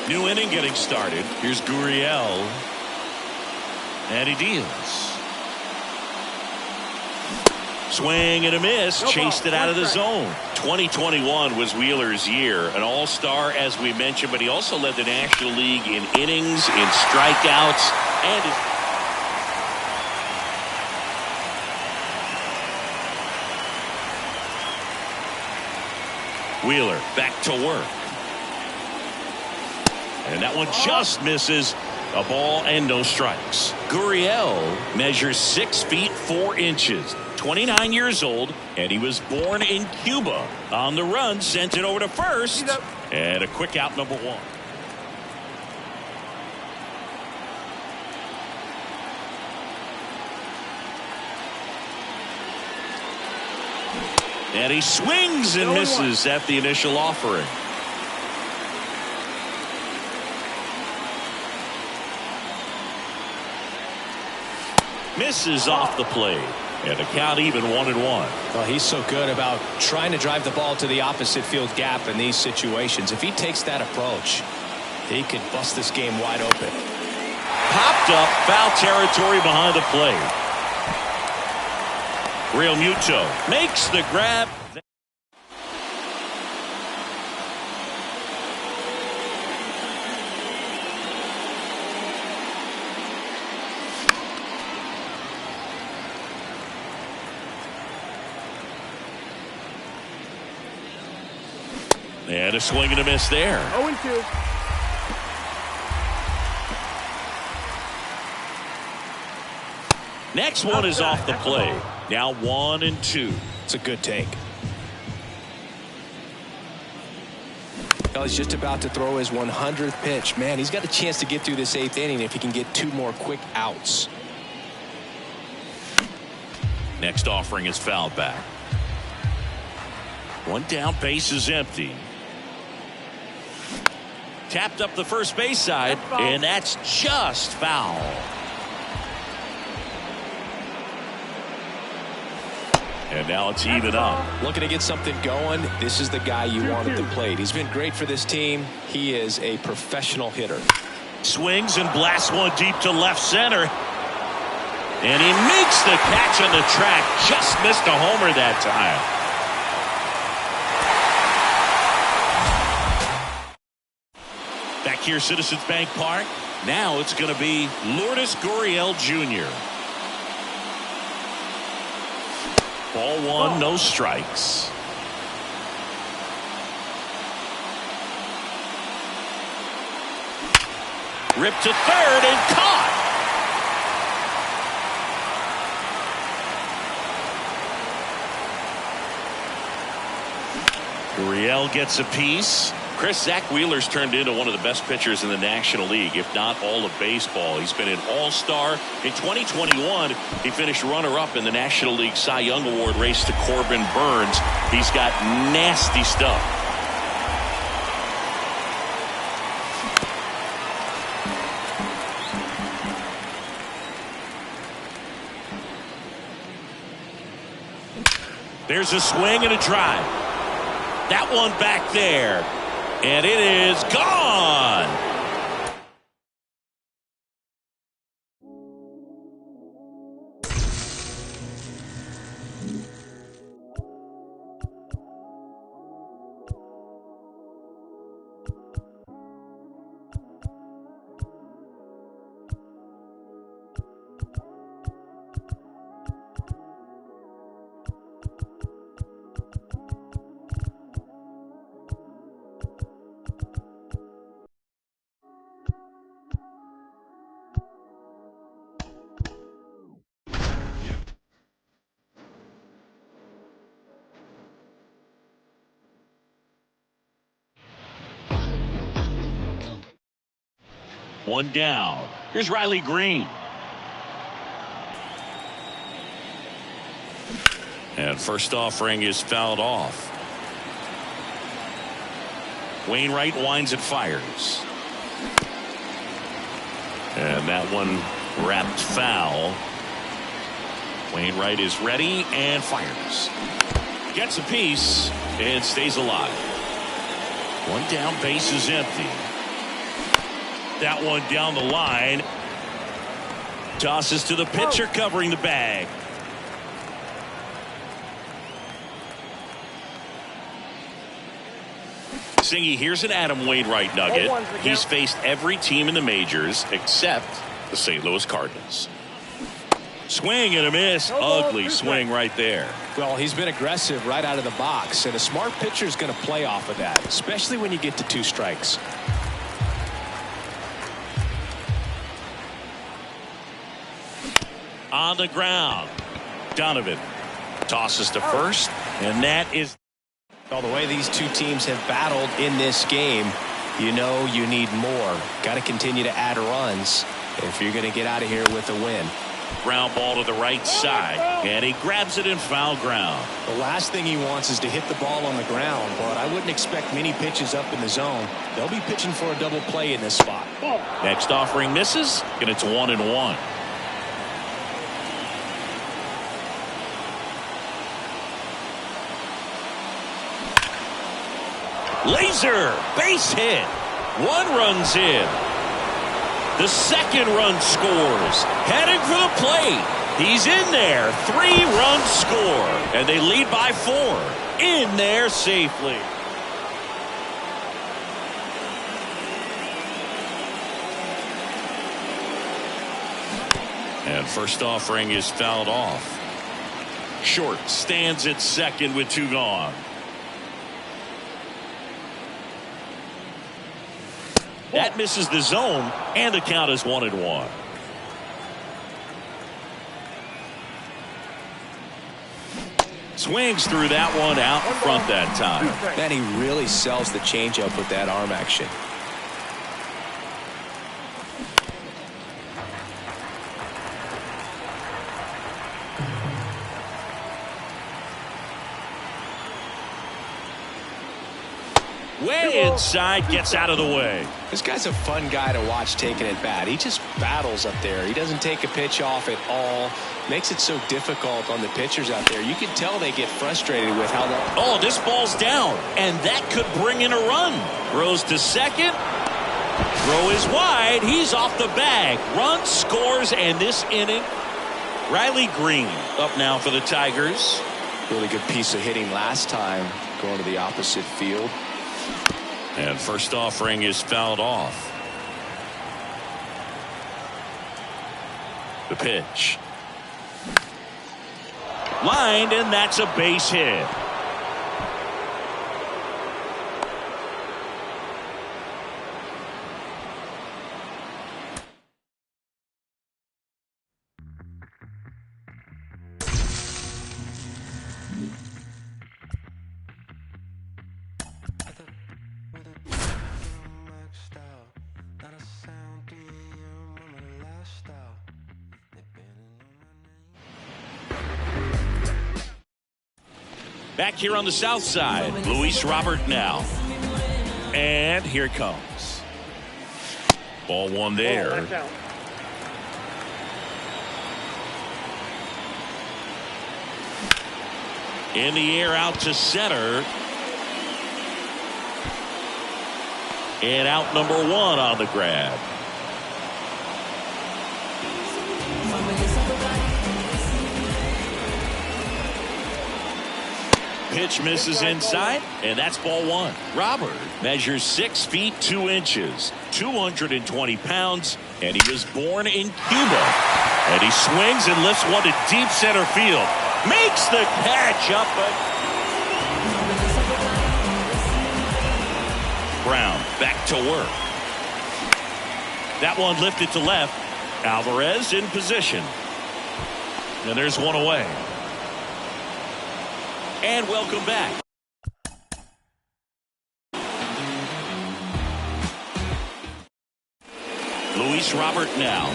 New inning getting started. Here's Gurriel. And he deals. Swing and a miss. Chased it out of the zone. 2021 was Wheeler's year. An all-star, as we mentioned, but he also led the National League in innings, in strikeouts, and Wheeler back to work. And that one just misses. A ball and no strikes. Gurriel measures 6 feet 4 inches. 29 years old, and he was born in Cuba. On the run, sent it over to first, and a quick out, number 1. And he swings and misses at the initial offering. Misses off the plate. And the count even 1-1. Well, he's so good about trying to drive the ball to the opposite field gap in these situations. If he takes that approach, he could bust this game wide open. Popped up, foul territory behind the plate. Real Muto makes the grab. And a swing and a miss there. 0-2. Next one is off the plate. Now 1-2. It's a good take. Well, he's just about to throw his 100th pitch. Man, he's got a chance to get through this 8th inning if he can get 2 more quick outs. Next offering is fouled back. 1 down, base is empty. Tapped up the first base side, and that's just foul. And now it's even up. Looking to get something going. This is the guy you want at the plate. He's been great for this team. He is a professional hitter. Swings and blasts one deep to left center. And he makes the catch on the track. Just missed a homer that time. Back here, Citizens Bank Park. Now it's going to be Lourdes Gurriel Jr. Ball one, no strikes. Ripped to third and caught. Gurriel gets a piece. Zach Wheeler's turned into one of the best pitchers in the National League, if not all of baseball. He's been an all-star. In 2021, he finished runner-up in the National League Cy Young Award race to Corbin Burns. He's got nasty stuff. There's a swing and a drive. That one back there. And it is gone. One down. Here's Riley Green. And first offering is fouled off. Wainwright winds and fires. And that one wrapped foul. Wainwright is ready and fires. Gets a piece and stays alive. One down, base is empty. That one down the line. Tosses to the pitcher covering the bag. Singy, here's an Adam Wainwright nugget. He's faced every team in the majors except the St. Louis Cardinals. Swing and a miss. Ugly swing right there. Well, he's been aggressive right out of the box, and a smart pitcher is going to play off of that, especially when you get to 2 strikes. On the ground. Donovan tosses to first, and that is. Well, the way these two teams have battled in this game, you know you need more. Got to continue to add runs if you're going to get out of here with a win. Ground ball to the right side, and he grabs it in foul ground. The last thing he wants is to hit the ball on the ground, but I wouldn't expect many pitches up in the zone. They'll be pitching for a double play in this spot. Next offering misses, and it's 1-1. Laser, base hit. 1 run's in. The second run scores. Heading for the plate. He's in there. 3-run score. And they lead by 4. In there safely. And first offering is fouled off. Short stands at second with 2 gone. That misses the zone, and the count is 1-1. Swings through that one out in front that time. Man, he really sells the changeup with that arm action. Way inside, gets out of the way. This guy's a fun guy to watch taking at bat. He just battles up there. He doesn't take a pitch off at all. Makes it so difficult on the pitchers out there. You can tell they get frustrated with how long. Oh, this ball's down, and that could bring in a run. Throws to second. Throw is wide. He's off the bag. Run scores, and this inning, Riley Green up now for the Tigers. Really good piece of hitting last time, going to the opposite field. And first offering is fouled off. The pitch. Lined, and that's a base hit. Back here on the south side, Luis Robert now. And here it comes. Ball one there. In the air out to center. And out number one on the grab. Pitch misses inside, and that's ball one. Robert measures 6 feet 2 inches, 220 pounds, and he was born in Cuba. And he swings and lifts one to deep center field. Makes the catch up. Brown back to work. That one lifted to left. Alvarez in position. And there's one away. And welcome back. Luis Robert now.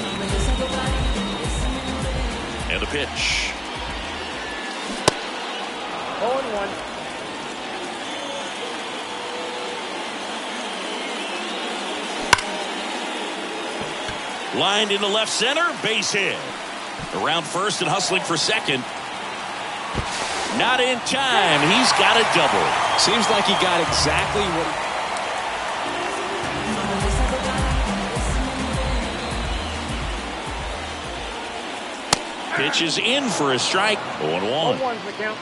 And the pitch. 0-1. Lined into left center, base hit. Around first and hustling for second. Not in time. He's got a double. Seems like he got exactly what pitch is in for a strike. 0-1. 0-1's the count.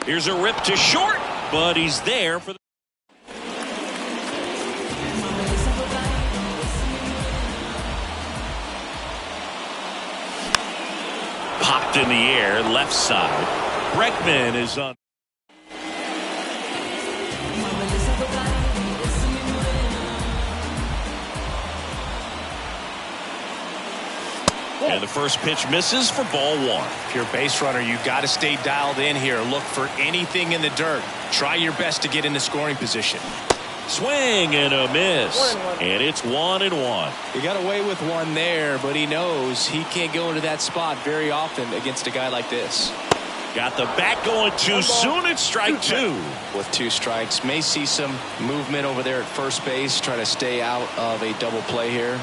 Here's a rip to short, but he's there for the popped in the air, left side. Bregman is on. And the first pitch misses for ball one. If you're a base runner, you've got to stay dialed in here. Look for anything in the dirt. Try your best to get into scoring position. Swing and a miss. And it's 1-1. He got away with one there, but he knows he can't go into that spot very often against a guy like this. Got the bat going too soon. It's strike two. With 2 strikes, may see some movement over there at first base. Try to stay out of a double play here.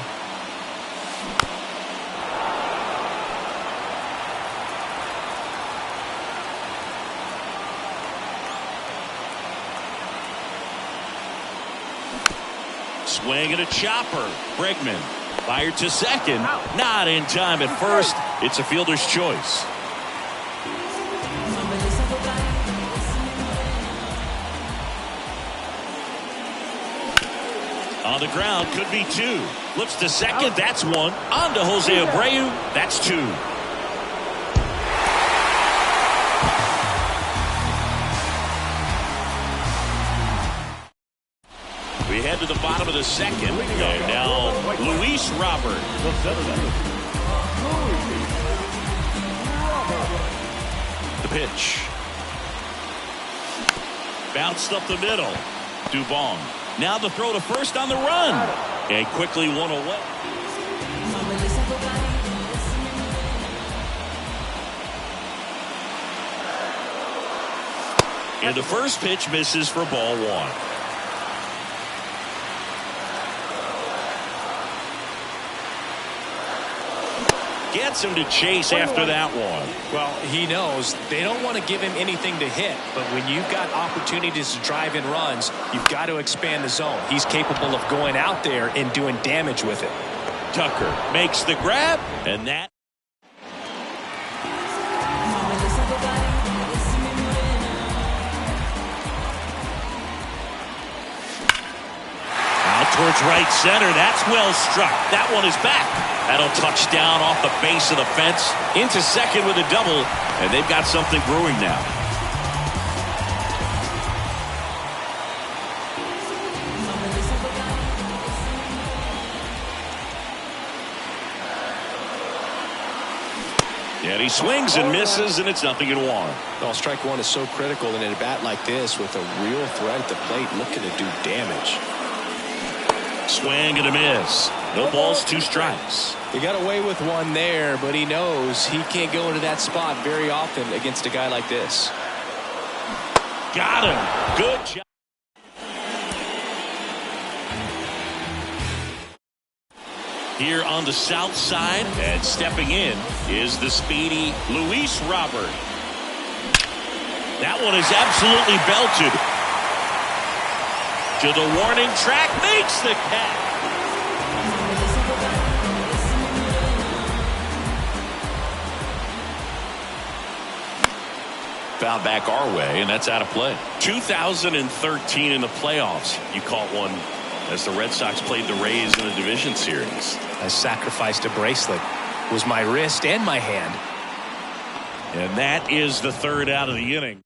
Swing and a chopper. Bregman fired to second. Not in time at first. It's a fielder's choice. On the ground, could be 2. Looks to second. That's 1. On to Jose Abreu. That's 2. We head to the bottom of the second. And now Luis Robert. The pitch. Bounced up the middle. Dubon. Now the throw to first on the run. And quickly one away. And the first pitch misses for ball one. Gets him to chase after that one. Well, he knows they don't want to give him anything to hit, but when you've got opportunities to drive in runs, you've got to expand the zone. He's capable of going out there and doing damage with it. Tucker makes the grab, and that towards right center. That's well struck. That one is back. That'll touch down off the base of the fence into second with a double, and they've got something brewing now. And he swings and misses, and it's 0-1. Well, strike one is so critical in a bat like this with a real threat at the plate looking to do damage. Swing and a miss. No balls, 2 strikes. He got away with one there, but he knows he can't go into that spot very often against a guy like this. Got him. Good job. Here on the south side, and stepping in is the speedy Luis Robert. That one is absolutely belted. To the warning track, makes the catch. Foul back our way, and that's out of play. 2013 in the playoffs, you caught one as the Red Sox played the Rays in the division series. I sacrificed a bracelet. It was my wrist and my hand. And that is the third out of the inning.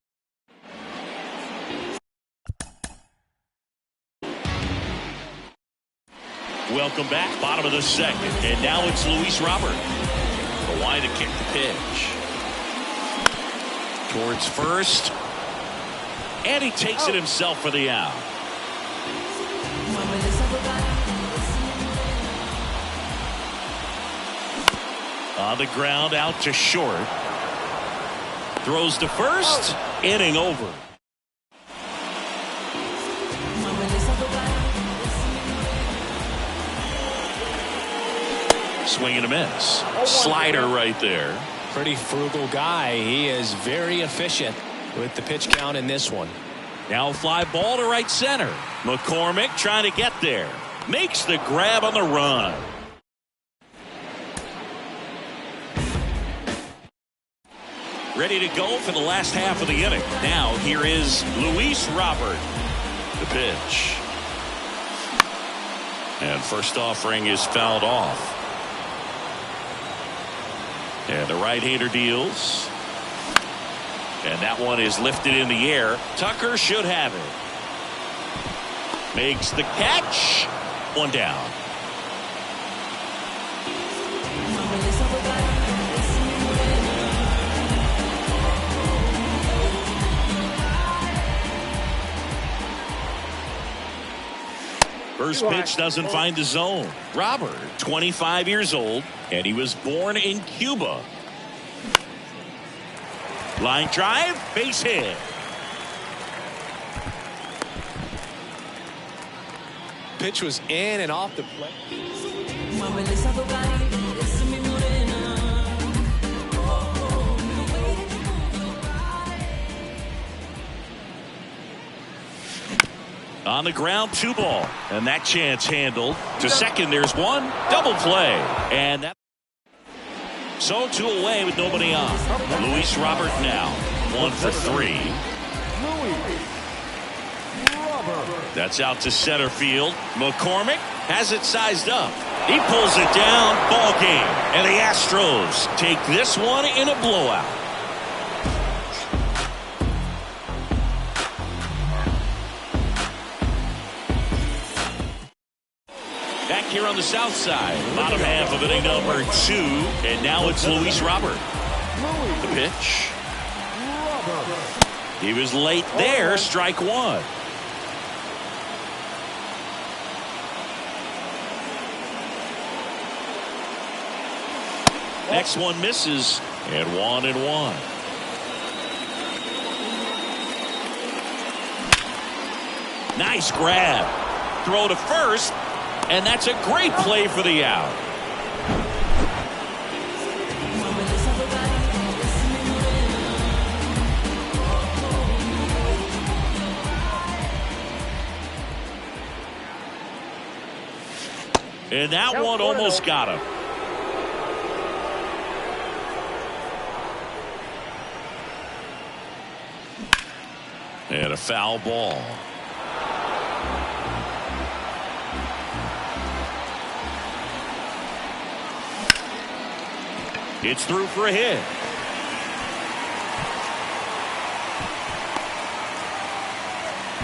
Welcome back, bottom of the second, and now it's Luis Robert. The wide to kick the pitch. Towards first, and he takes it himself for the out. On the ground, out to short. Throws to first, inning over. Swing and a miss. Slider right there. Pretty frugal guy. He is very efficient with the pitch count in this one. Now fly ball to right center. McCormick trying to get there. Makes the grab on the run. Ready to go for the last half of the inning. Now here is Luis Robert. The pitch. And first offering is fouled off. And the right-hander deals. And that one is lifted in the air. Tucker should have it. Makes the catch. One down. First pitch doesn't find the zone. Robert, 25 years old, and he was born in Cuba. Line drive, base hit. Pitch was in and off the plate. On the ground, 2 ball, and that chance handled. To second, there's one. Double play, and that. So 2 away with nobody on. Luis Robert now 1 for 3. That's out to center field. McCormick has it sized up. He pulls it down. Ball game, and the Astros take this one in a blowout. Back here on the south side, bottom half of inning number 2, and now it's Luis Robert. The pitch. He was late there, strike 1. Next one misses, and 1-1. Nice grab. Throw to first. And that's a great play for the out. And that one almost got him. And a foul ball. It's through for a hit.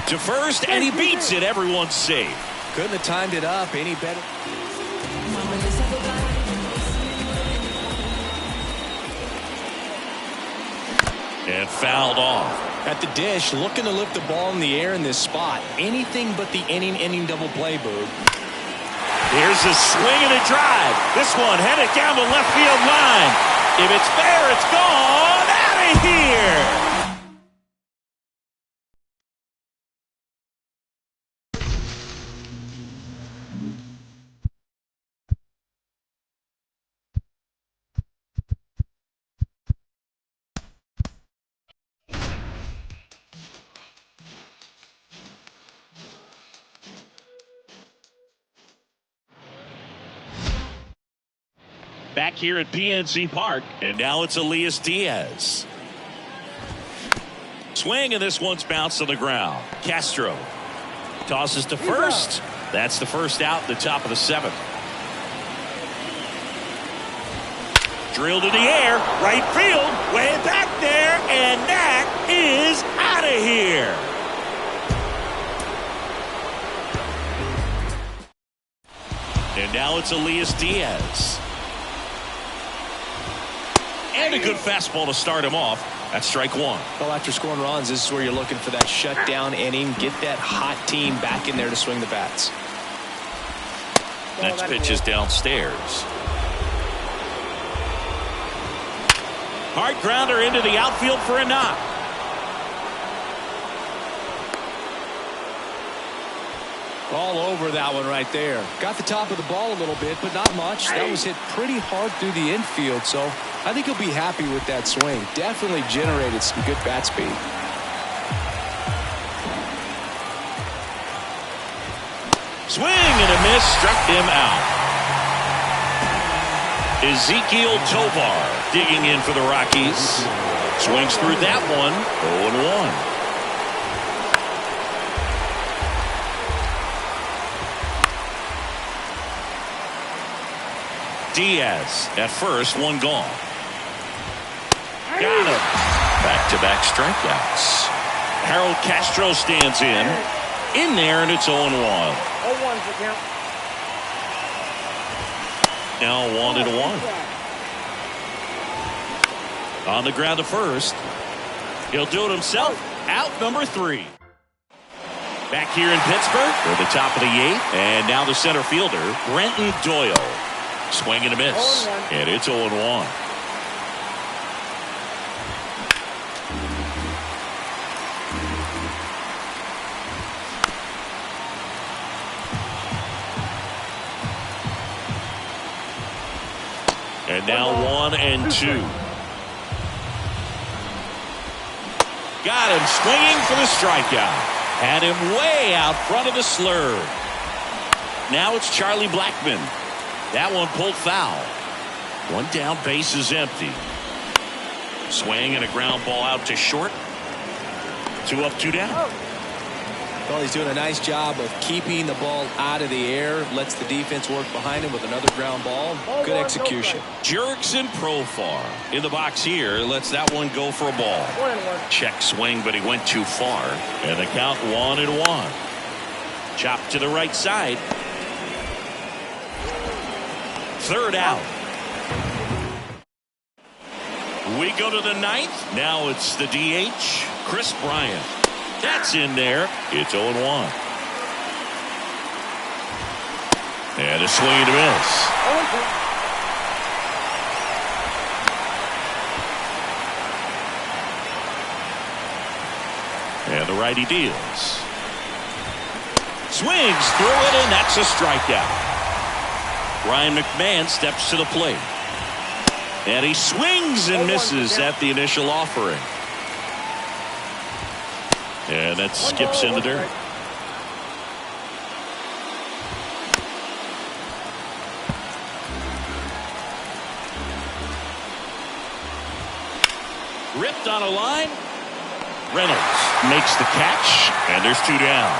To first, and he beats it. Everyone's safe. Couldn't have timed it up any better. And fouled off. At the dish, looking to lift the ball in the air in this spot. Anything but the inning double play, Boog. Here's a swing and a drive. This one headed down the left field line. If it's fair, it's gone. Out of here. Back here at PNC Park, and now it's Elias Diaz. Swing, and this one's bounced to the ground. Castro tosses to first. That's the first out, the top of the seventh. Drilled in the air, right field, way back there, and that is out of here. And now it's Elias Diaz. And a good fastball to start him off. That's strike one. Well, after scoring runs, this is where you're looking for that shutdown inning. Get that hot team back in there to swing the bats. Next pitch is downstairs. Hard grounder into the outfield for a knock. All over that one right there. Got the top of the ball a little bit, but not much. That was hit pretty hard through the infield, so I think he'll be happy with that swing. Definitely generated some good bat speed. Swing and a miss, struck him out. Ezekiel Tovar digging in for the Rockies. Swings through that one, 0-1. Diaz at first, one gone. Got him. Back-to-back strikeouts. Harold Castro stands in there, and it's 0-1. 0-1's the count. Now 1-1. On the ground to first. He'll do it himself. Out number 3. Back here in Pittsburgh for the top of the 8th, and now the center fielder, Brenton Doyle. Swing and a miss, and it's 0-1. And now 1-2. Got him swinging for the strikeout. Had him way out front of the slurve. Now it's Charlie Blackmon. That one pulled foul. One down, base is empty. Swing and a ground ball out to short. 2 up, 2 down. Well, he's doing a nice job of keeping the ball out of the air. Lets the defense work behind him with another ground ball. Good execution. Jurickson Profar in the box here. Lets that one go for a ball. Check swing, but he went too far. And the count 1-1. Chop to the right side. Third out. We go to the 9th. Now it's the DH, Chris Bryant. That's in there. It's 0-1. And a swing and a miss. And the righty deals. Swings through it, and that's a strikeout. Ryan McMahon steps to the plate. And he swings and misses at the initial offering. And that skips in the dirt. Ripped on a line. Reynolds makes the catch, and there's 2 down.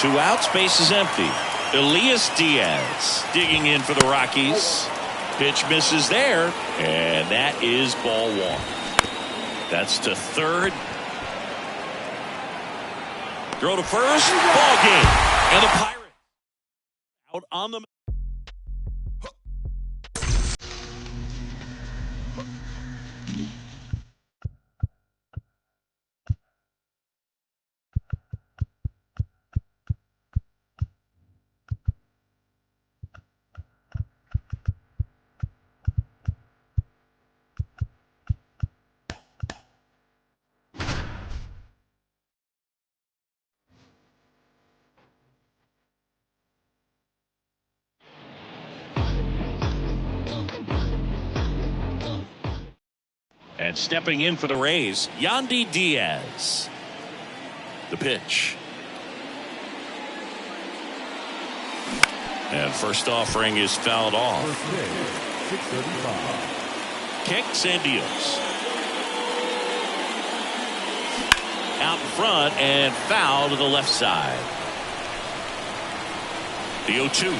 2 outs, base is empty. Elias Diaz digging in for the Rockies. Pitch misses there, and that is ball one. That's to third. Throw to first. Ball game. And the Pirates out on the. And stepping in for the Rays, Yandy Diaz. The pitch. And first offering is fouled off. Kicks and deals. Out in front and foul to the left side. The 0-2.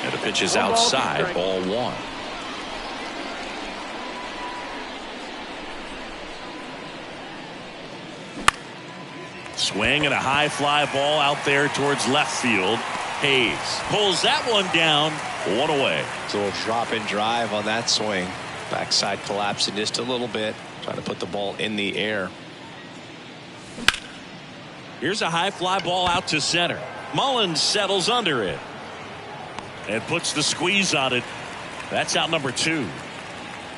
And the pitch is outside, ball one. Swing and a high fly ball out there towards left field. Hayes pulls that one down, one away. It's a little drop and drive on that swing. Backside collapsing just a little bit, trying to put the ball in the air. Here's a high fly ball out to center. Mullins settles under it and puts the squeeze on it. That's out number 2.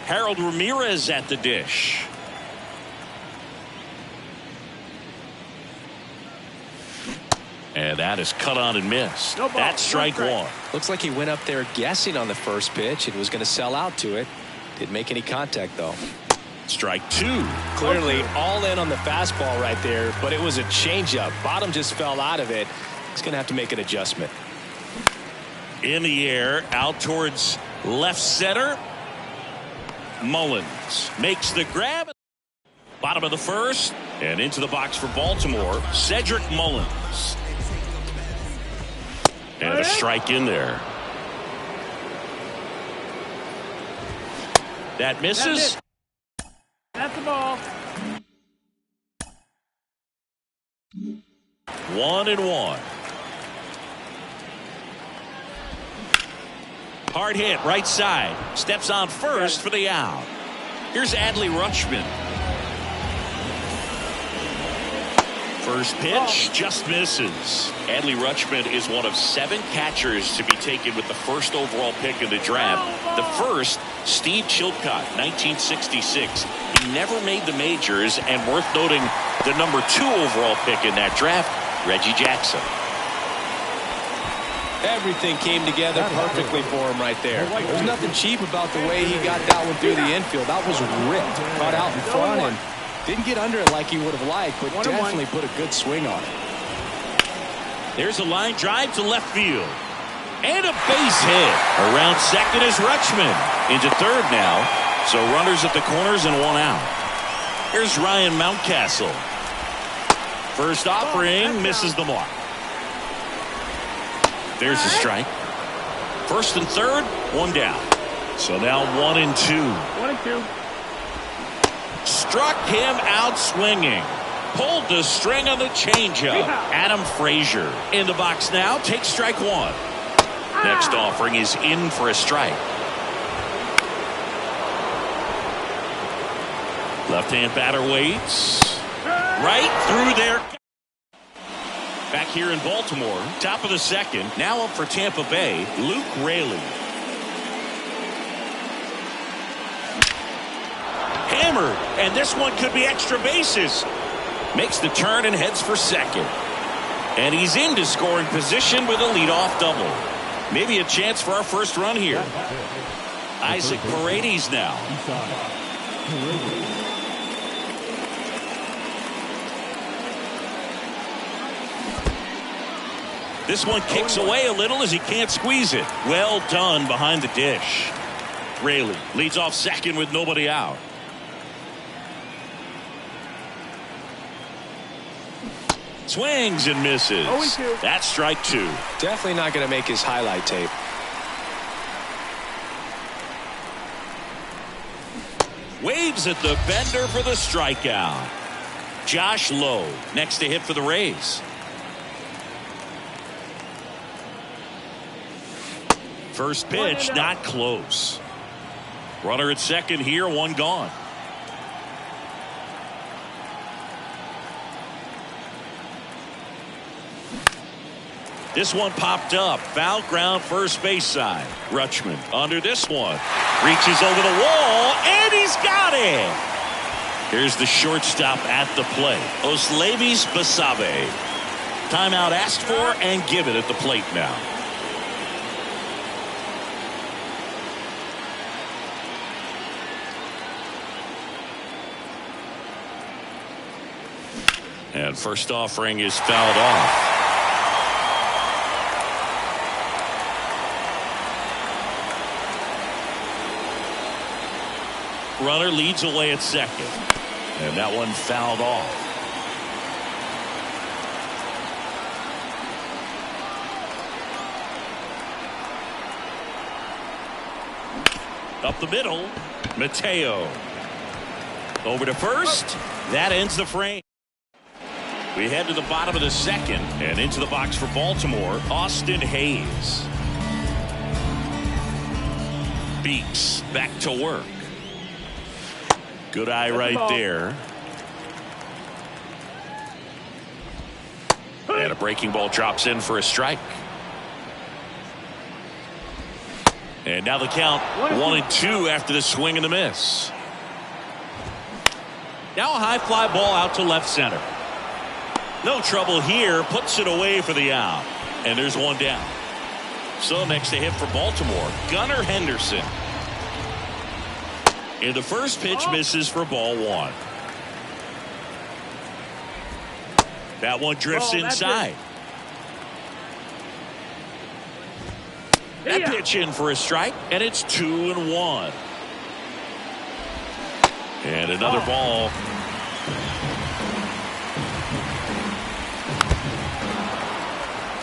Harold Ramirez at the dish. And that is cut on and missed. That's strike one. Looks like he went up there guessing on the first pitch and was going to sell out to it. Didn't make any contact though. Strike 2. Clearly all in on the fastball right there, but it was a changeup. Bottom just fell out of it. He's going to have to make an adjustment. In the air, out towards left center. Mullins makes the grab. Bottom of the first, and into the box for Baltimore, Cedric Mullins. And a strike in there. That misses. That's the ball. 1-1. Hard hit, right side. Steps on first for the out. Here's Adley Rutschman. First pitch just misses. Adley Rutschman is one of 7 catchers to be taken with the first overall pick in the draft. The first, Steve Chilcott, 1966. He never made the majors, and worth noting, the number 2 overall pick in that draft, Reggie Jackson. Everything came together perfectly for him right there. There's nothing cheap about the way he got that one through the infield. That was ripped, caught out in front, and didn't get under it like he would have liked, but definitely put a good swing on it. There's a line drive to left field. And a base hit. Around second is Rutschman. Into third now. So runners at the corners and one out. Here's Ryan Mountcastle. First offering misses the mark. There's a strike. First and third, one down. So now 1-2. 1-2. Struck him out swinging. Pulled the string on the changeup. Adam Frazier in the box now. Takes strike one. Next offering is in for a strike. Left-hand batter waits. Right through there. Back here in Baltimore, top of the second. Now up for Tampa Bay, Luke Raley. Hammered, and this one could be extra bases. Makes the turn and heads for second. And he's into scoring position with a leadoff double. Maybe a chance for our first run here. Isaac Paredes now. This one kicks away a little as he can't squeeze it. Well done behind the dish. Raley leads off second with nobody out. Swings and misses. That's strike 2. Definitely not going to make his highlight tape. Waves at the bender for the strikeout. Josh Lowe next to hit for the Rays. First pitch not close. Runner at second here, one gone. This one popped up. Foul ground first base side. Rutschman under this one. Reaches over the wall, and he's got it. Here's the shortstop at the plate. Oslevis Basabe. Timeout asked for and given at the plate now. And first offering is fouled off. Runner leads away at second. And that one fouled off. Up the middle. Mateo. Over to first. That ends the frame. We head to the bottom of the second. And into the box for Baltimore, Austin Hayes. Beeks back to work. Good eye right there. And a breaking ball drops in for a strike. And now the count 1-2 after the swing and the miss. Now a high fly ball out to left center. No trouble here. Puts it away for the out. And there's one down. So next to hit for Baltimore, Gunnar Henderson. And the first pitch misses for ball 1. That one drifts inside. That pitch in for a strike, and it's 2-1. And another ball.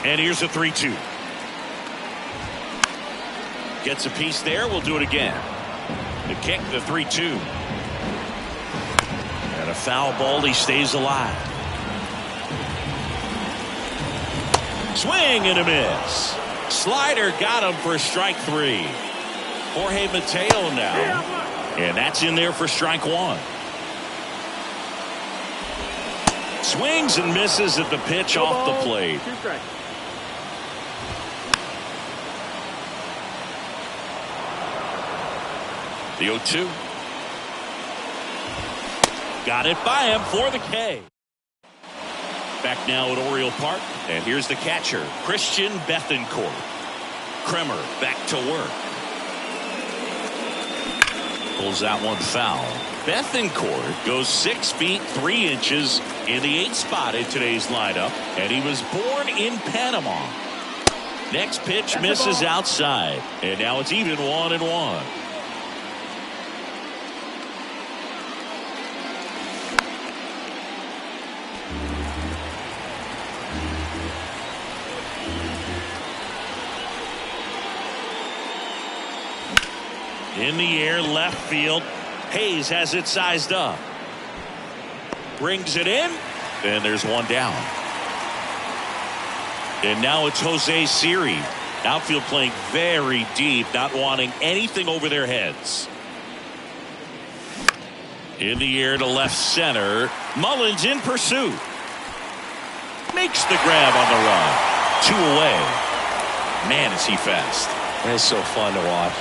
And here's a 3-2. Gets a piece there. We'll do it again. The kick, the 3-2. And a foul ball. He stays alive. Swing and a miss. Slider got him for strike 3. Jorge Mateo now. And that's in there for strike 1. Swings and misses at the pitch off the plate. The 0-2. Got it by him for the K. Back now at Oriole Park. And here's the catcher, Christian Bethancourt. Kremer back to work. Pulls that one foul. Bethancourt goes 6 feet 3 inches in the 8th spot in today's lineup. And he was born in Panama. Next pitch misses outside. And now it's even 1-1. In the air, left field. Hayes has it sized up. Brings it in. And there's one down. And now it's Jose Siri. Outfield playing very deep, not wanting anything over their heads. In the air to left center. Mullins in pursuit. Makes the grab on the run. 2 away. Man, is he fast. It's so fun to watch.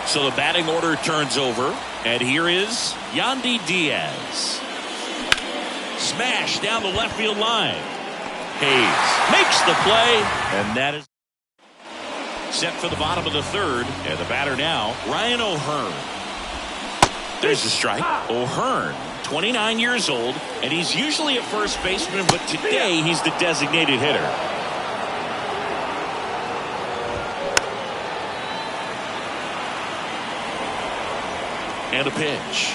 So the batting order turns over, and here is Yandy Diaz. Smash down the left field line. Hayes makes the play, and that is set for the bottom of the 3rd. And the batter now, Ryan O'Hearn. There's the strike. O'Hearn, 29 years old, and he's usually a first baseman, but today he's the designated hitter. And a pitch.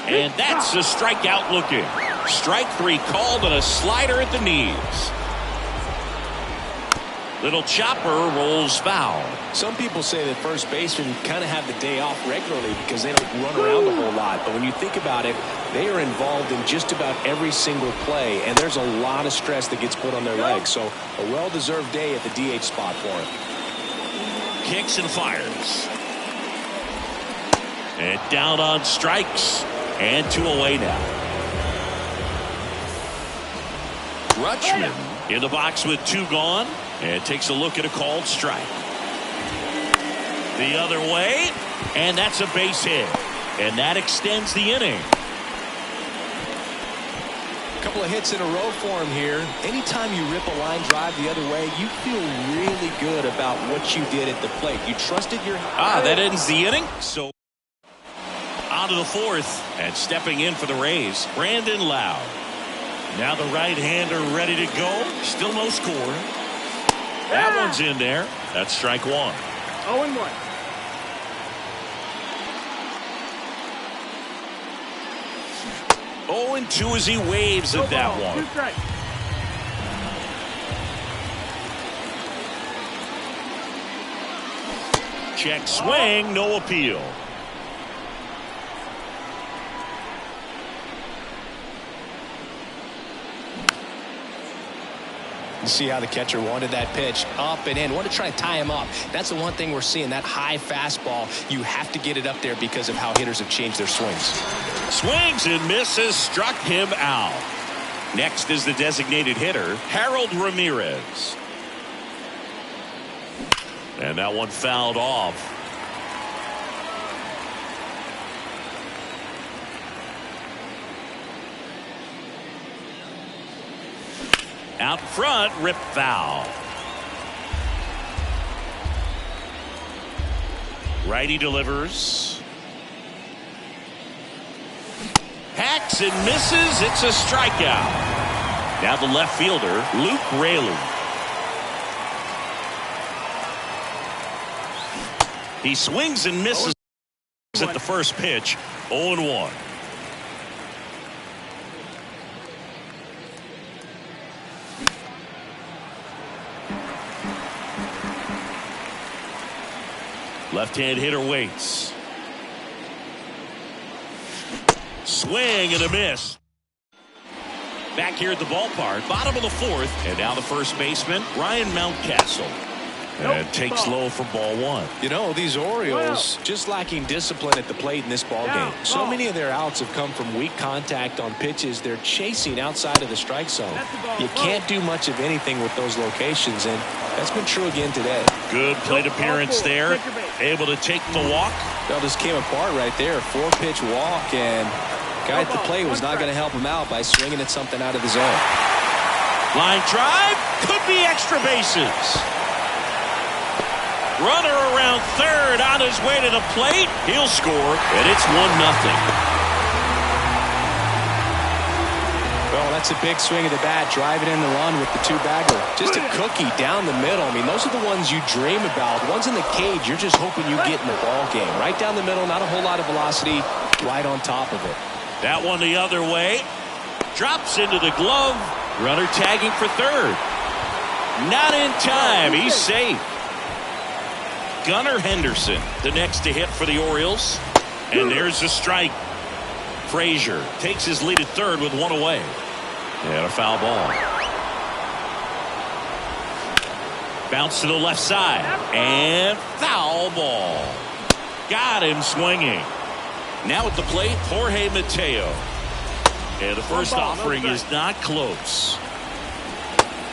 And that's a strikeout looking. Strike 3 called and a slider at the knees. Little chopper rolls foul. Some people say that first basemen kind of have the day off regularly because they don't run around a whole lot. But when you think about it, they are involved in just about every single play, and there's a lot of stress that gets put on their legs. So a well-deserved day at the DH spot for him. Kicks and fires. And down on strikes. And 2 away now. Rutschman in the box with 2 gone. And takes a look at a called strike. The other way. And that's a base hit. And that extends the inning. A couple of hits in a row for him here. Anytime you rip a line drive the other way, you feel really good about what you did at the plate. You trusted your... That ends the inning. So on to the 4th. And stepping in for the Rays, Brandon Lowe. Now the right-hander ready to go. Still no score. That one's in there. That's strike 1. 0-1. 0-2 as he waves at that one. 2 strikes. Check swing, no appeal. You see how the catcher wanted that pitch up and in. Want to try to tie him up. That's the one thing we're seeing, that high fastball. You have to get it up there because of how hitters have changed their swings. Swings and misses, struck him out. Next is the designated hitter, Harold Ramirez. And that one fouled off. Out front, rip foul. Righty delivers. Hacks and misses. It's a strikeout. Now the left fielder, Luke Raley. He swings and misses at the first pitch. 0-1. Left-hand hitter waits. Swing and a miss. Back here at the ballpark, bottom of the 4th, and now the first baseman, Ryan Mountcastle. And takes low for ball 1. You know, these Orioles just lacking discipline at the plate in this ball game. So many of their outs have come from weak contact on pitches they're chasing outside of the strike zone. You can't do much of anything with those locations, and that's been true again today. Good plate appearance there. Able to take the walk. That just came apart right there. 4-pitch walk, and guy at the plate was not going to help him out by swinging at something out of the zone. Line drive. Could be extra bases. Runner around third on his way to the plate. He'll score, and it's 1-0. Well, that's a big swing of the bat, driving in the run with the 2-bagger. Just a cookie down the middle. I mean, those are the ones you dream about. Ones in the cage, you're just hoping you get in the ball game. Right down the middle, not a whole lot of velocity, right on top of it. That one the other way. Drops into the glove. Runner tagging for third. Not in time. He's safe. Gunnar Henderson, the next to hit for the Orioles. And there's the strike. Frazier takes his lead at third with 1 away. And a foul ball. Bounce to the left side. And foul ball. Got him swinging. Now at the plate, Jorge Mateo. And the first offering is not close.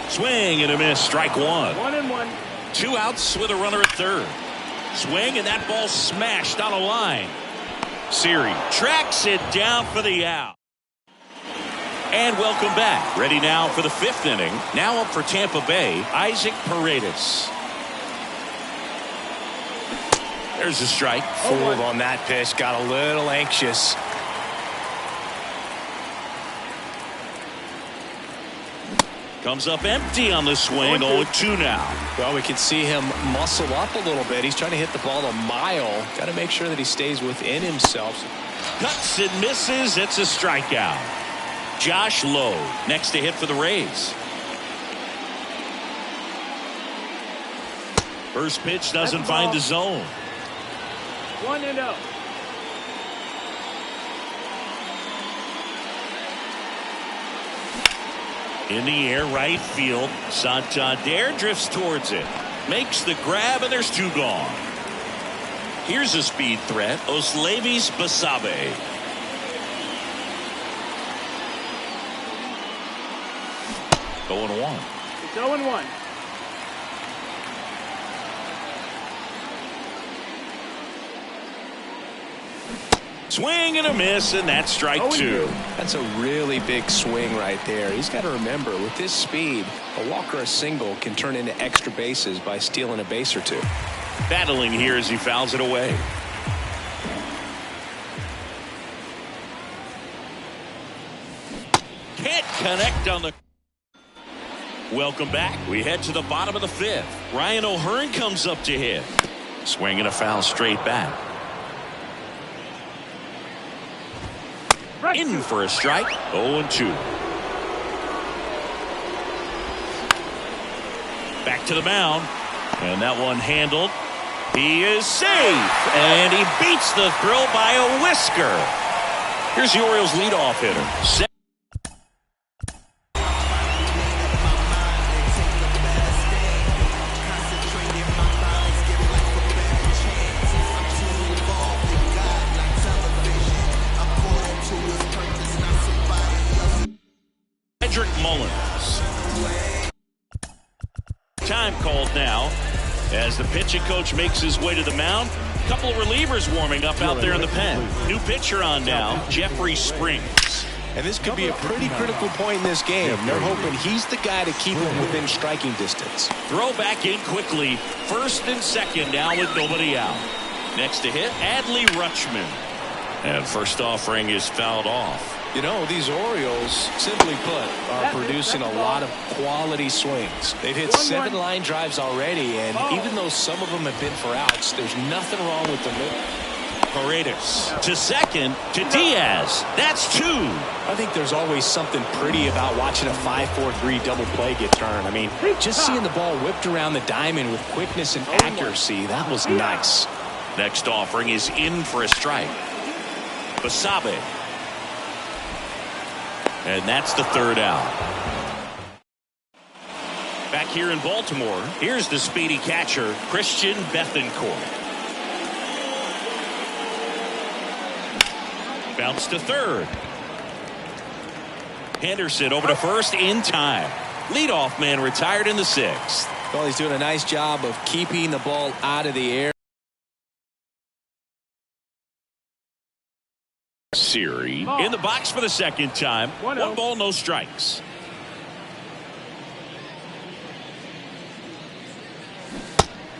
Swing and a miss. Strike 1. 1-1. 2 outs with a runner at third. Swing, and that ball smashed on a line. Siri tracks it down for the out. And welcome back. Ready now for the 5th inning. Now up for Tampa Bay, Isaac Paredes. There's a strike. Fooled on that pitch. Got a little anxious. Comes up empty on the swing. 0-2 now. Well, we can see him muscle up a little bit. He's trying to hit the ball a mile. Got to make sure that he stays within himself. Cuts and misses. It's a strikeout. Josh Lowe next to hit for the Rays. First pitch doesn't find the zone. 1-0. In the air, right field. Santander drifts towards it. Makes the grab, and there's two gone. Here's a speed threat. Oslevis Basabe. Going 1. It's 0-1. Swing and a miss, and that's strike 2. That's a really big swing right there. He's got to remember, with this speed, a walk or a single can turn into extra bases by stealing a base or two. Battling here as he fouls it away. Can't connect on the... Welcome back. We head to the bottom of the 5th. Ryan O'Hearn comes up to hit. Swing and a foul straight back. In for a strike. 0-2. Back to the mound. And that one handled. He is safe. And he beats the throw by a whisker. Here's the Orioles leadoff hitter. Time called now as the pitching coach makes his way to the mound. A couple of relievers warming up out there in the pen. New pitcher on now, Jeffrey Springs. And this could be a pretty critical point in this game. They're hoping he's the guy to keep him within striking distance. Throw back in quickly. First and second now with nobody out. Next to hit, Adley Rutschman. And first offering is fouled off. You know, these Orioles, simply put, are producing a lot of quality swings. They've hit 7 line drives already, and even though some of them have been for outs, there's nothing wrong with the middle. Paredes to second to Diaz. That's 2. I think there's always something pretty about watching a 5-4-3 double play get turned. I mean, just seeing the ball whipped around the diamond with quickness and accuracy, that was nice. Next offering is in for a strike. Basabe. And that's the 3rd out. Back here in Baltimore, here's the speedy catcher, Christian Bethancourt. Bounce to 3rd. Henderson over to first in time. Leadoff man retired in the 6th. Well, he's doing a nice job of keeping the ball out of the air. Siri in the box for the 2nd time. 1 ball, no strikes.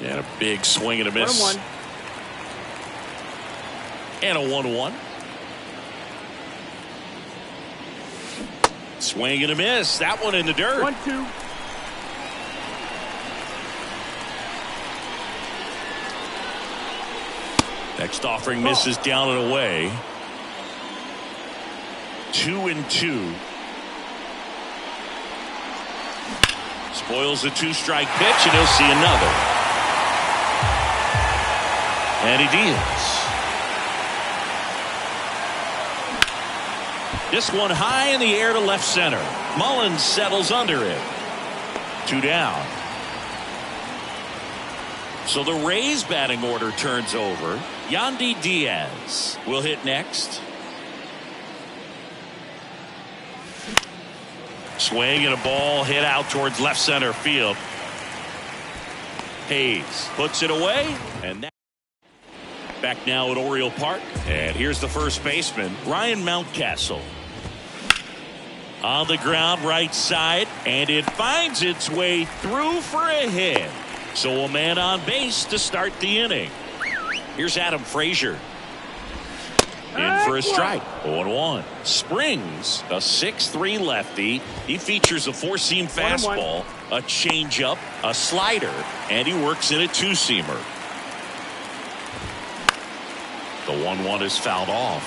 And a big swing and a miss. 1-1. And a 1-1. Swing and a miss. That one in the dirt. 1-2. Next offering misses down and away. 2-2. Spoils a 2-strike pitch, and he'll see another. And he deals. This one high in the air to left center. Mullins settles under it. 2 down. So the Rays batting order turns over. Yandy Diaz will hit next. Swing and a ball hit out towards left center field. Hayes puts it away, and that back now at Oriole Park. And here's the first baseman, Ryan Mountcastle. On the ground right side, and it finds its way through for a hit. So a man on base to start the inning. Here's Adam Frazier. In for a strike. 0-1. Springs, a 6'3 lefty. He features a 4-seam fastball, a changeup, a slider, and he works in a 2-seamer. The 1-1 is fouled off.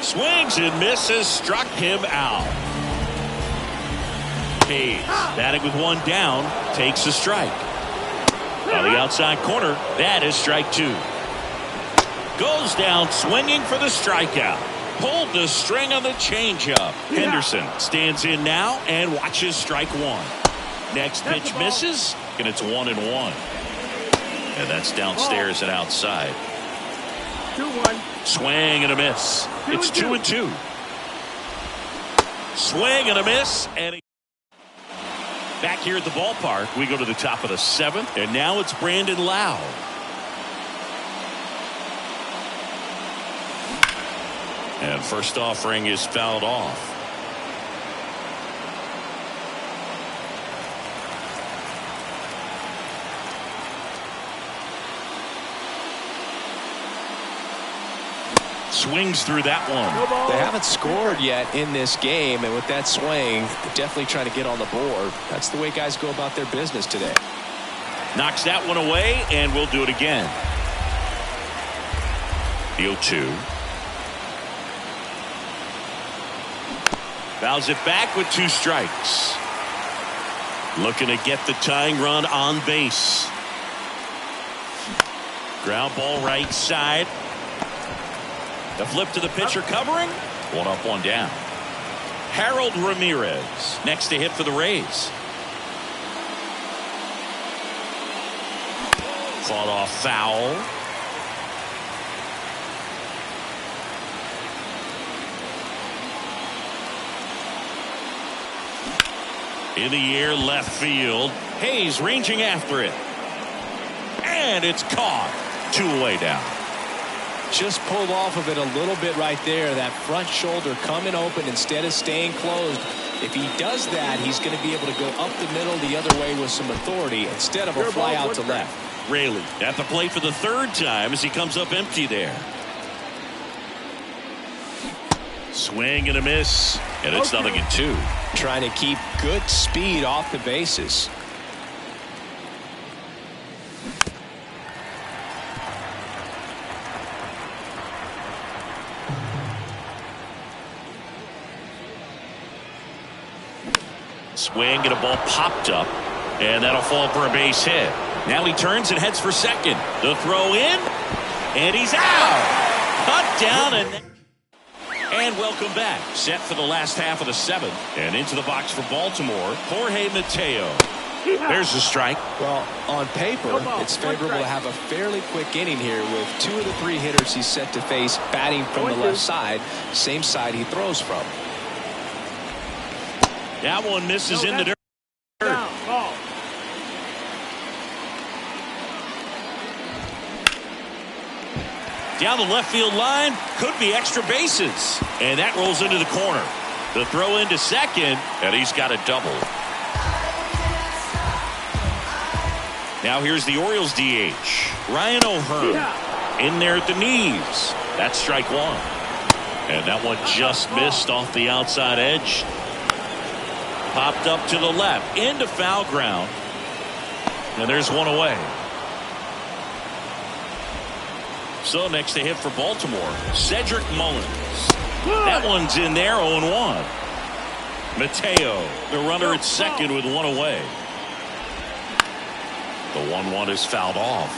Swings and misses, struck him out. Hayes, batting with one down, takes a strike. On the outside corner, that is strike two. Goes down swinging for the strikeout. Pulled the string on the changeup. Henderson stands in now and watches strike one. Next pitch misses, and it's 1-1. And that's downstairs and outside. 2-1. Swing and a miss. It's 2-2. Swing and a miss. And back here at the ballpark, we go to the top of the seventh, and now it's Brandon Lowe. And first offering is fouled off. Swings through that one. They haven't scored yet in this game, and with that swing, they're definitely trying to get on the board. That's the way guys go about their business today. Knocks that one away, and we'll do it again. The 0-2. Fouls it back with two strikes. Looking to get the tying run on base. Ground ball right side. The flip to the pitcher covering. One up, one down. Harold Ramirez next to hit for the Rays. Fought off foul. In the air left field. Hayes ranging after it. And it's caught. 2 away down. Just pulled off of it a little bit right there. That front shoulder coming open instead of staying closed. If he does that, he's going to be able to go up the middle the other way with some authority instead of a fly out to left. Raley at the plate for the third time as he comes up empty there. Swing and a miss, and it's 0-2. Trying to keep good speed off the bases. Swing and a ball popped up, and that'll fall for a base hit. Now he turns and heads for second. The throw in, and he's out. Cut down and welcome back. Set for the last half of the seventh, and into the box for Baltimore, Jorge Mateo. There's the strike. Well, on paper, it's favorable to have a fairly quick inning here with 2 of the 3 hitters he's set to face batting from the left side, same side he throws from. That one misses in the dirt. Down the left field line, could be extra bases. And that rolls into the corner. The throw into second, and he's got a double. Now here's the Orioles DH, Ryan O'Hearn, in there at the knees. That's strike one. And that one just missed off the outside edge. Popped up to the left, into foul ground. And there's one away. So next to hit for Baltimore, Cedric Mullins. That one's in there, 0-1. Mateo, the runner at second with one away. The 1-1 is fouled off.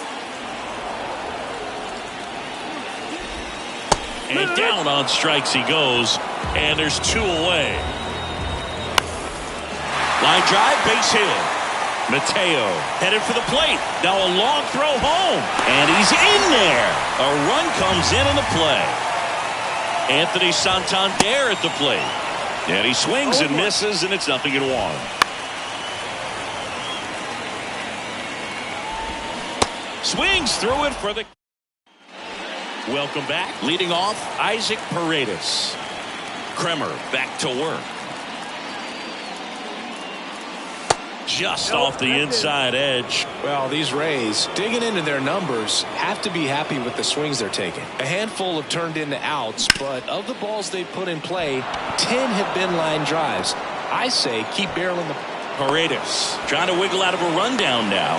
And down on strikes he goes, and there's 2 away. Line drive, base hit. Mateo headed for the plate. Now a long throw home, and he's in there. A run comes in on the play. Anthony Santander at the plate. And he swings and misses, and it's 0-1. Swings through it for the... Welcome back. Leading off, Isaac Paredes. Kremer back to work. Just off the inside edge. Well, these Rays, digging into their numbers, have to be happy with the swings they're taking. A handful have turned into outs, but of the balls they put in play, 10 have been line drives. I say keep barreling the... Paredes trying to wiggle out of a rundown now.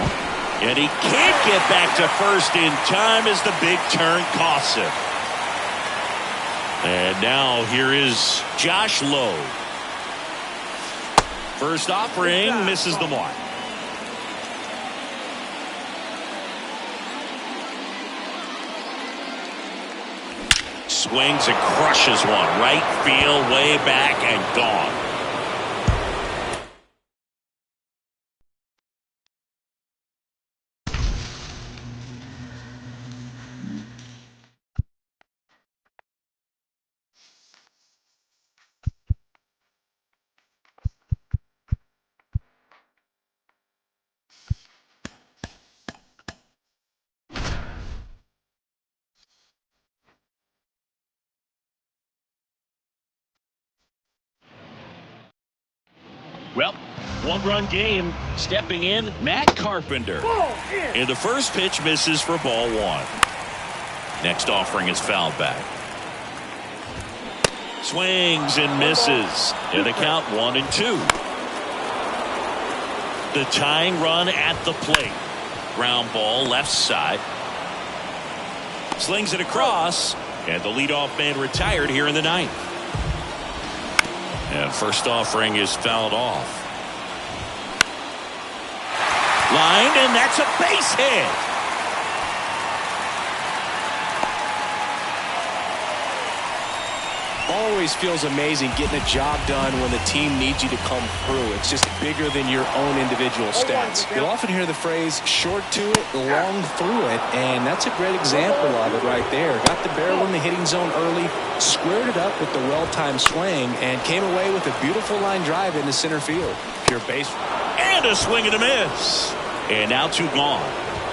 And he can't get back to first in time as the big turn costs him. And now here is Josh Lowe. First offering misses the mark. Swings and crushes one. Right field, way back and gone. Well, one-run game. Stepping in, Matt Carpenter. And the first pitch misses for ball one. Next offering is fouled back. Swings and misses. And the count 1-2. The tying run at the plate. Ground ball left side. Slings it across. And the leadoff man retired here in the ninth. And first offering is fouled off. Lined, and that's a base hit. Always feels amazing getting a job done when the team needs you to come through. It's just bigger than your own individual stats. You'll often hear the phrase short to it, long through it, and that's a great example of it right there. Got the barrel in the hitting zone early, squared it up with the well-timed swing, and came away with a beautiful line drive into center field. Pure base. And a swing and a miss. And now two gone.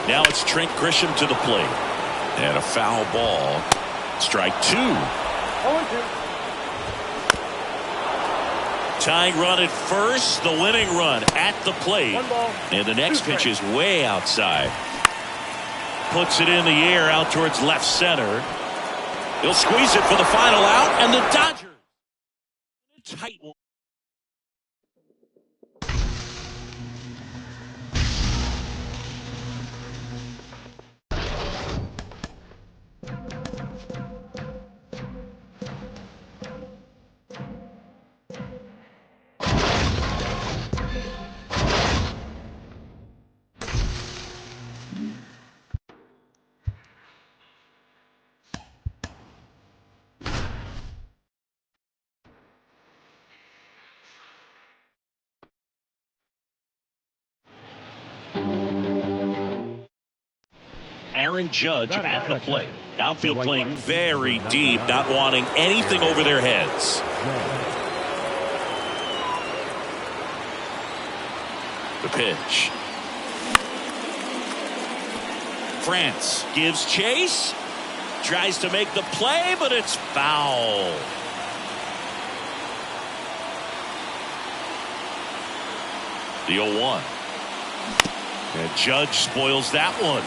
Now it's Trent Grisham to the plate. And a foul ball. Strike two. Tying run at first, the winning run at the plate. And the next pitch is way outside. Puts it in the air out towards left center. He'll squeeze it for the final out, and the Dodgers. Tight one. Aaron Judge at the plate. Outfield playing very deep, not wanting anything over their heads. The pitch. France gives chase. Tries to make the play, but it's foul. The 0-1. And Judge spoils that one.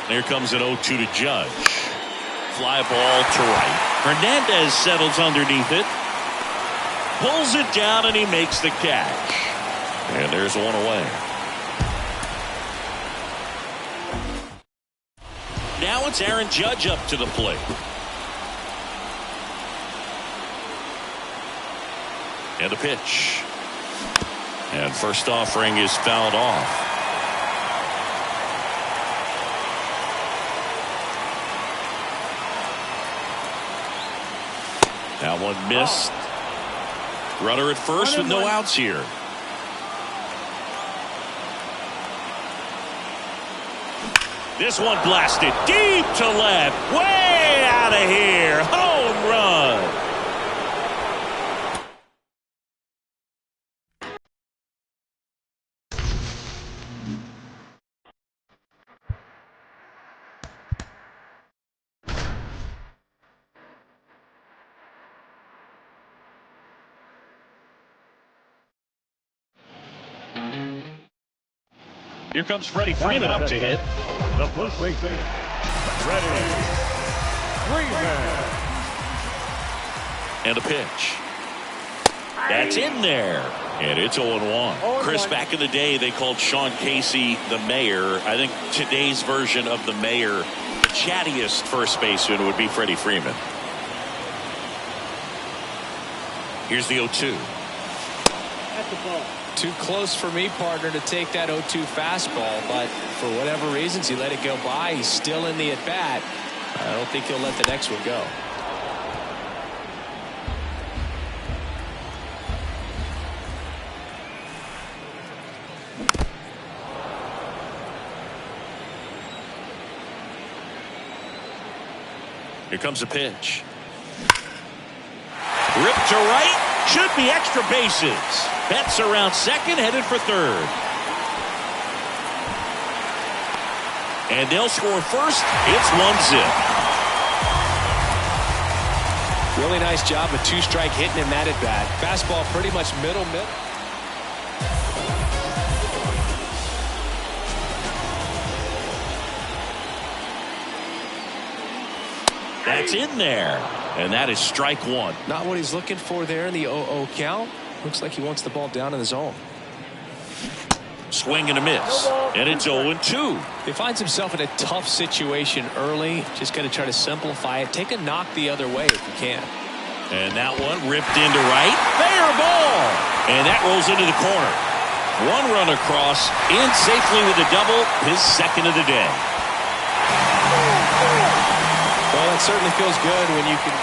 Here comes an 0-2 to Judge. Fly ball to right. Hernandez settles underneath it. Pulls it down and he makes the catch. And there's one away. Now it's Aaron Judge up to the plate. And the pitch. And first offering is fouled off. That one missed. Runner at first with no outs here. This one blasted deep to left. Way out of here. Home run. Here comes Freddie Freeman up to hit. The first base, Freddie Freeman. And a pitch. That's in there. And it's 0-1. Chris, back in the day, they called Sean Casey the mayor. I think today's version of the mayor, the chattiest first baseman, would be Freddie Freeman. Here's the 0-2. That's the ball. Too close for me, partner, to take that 0-2 fastball, but for whatever reasons, he let it go by. He's still in the at-bat. I don't think he'll let the next one go. Here comes a pitch. Ripped to right. Should be extra bases. Betts around second, headed for third. And they'll score first. It's 1-zip. Really nice job with two-strike hitting in that at-bat. Fastball pretty much middle. That's in there. And that is strike one. Not what he's looking for there in the 0-0 count. Looks like he wants the ball down in the zone. Swing and a miss. And it's 0-2. He finds himself in a tough situation early. Just got to try to simplify it. Take a knock the other way if you can. And that one ripped into right. Fair ball. And that rolls into the corner. One run across. In safely with a double. His second of the day. Well, it certainly feels good when you can.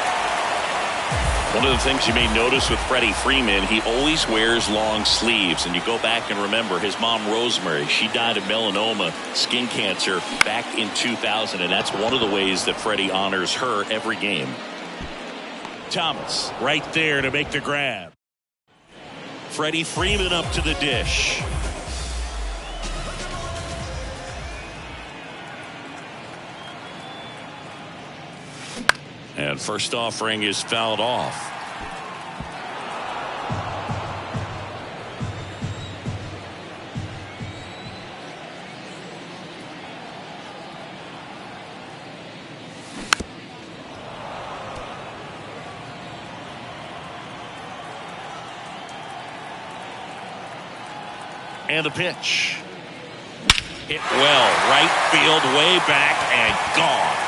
One of the things you may notice with Freddie Freeman, he always wears long sleeves. And you go back and remember his mom, Rosemary, she died of melanoma, skin cancer, back in 2000. And that's one of the ways that Freddie honors her every game. Thomas right there to make the grab. Freddie Freeman up to the dish. And first offering is fouled off. And the pitch. Hit well. Right field, way back, and gone.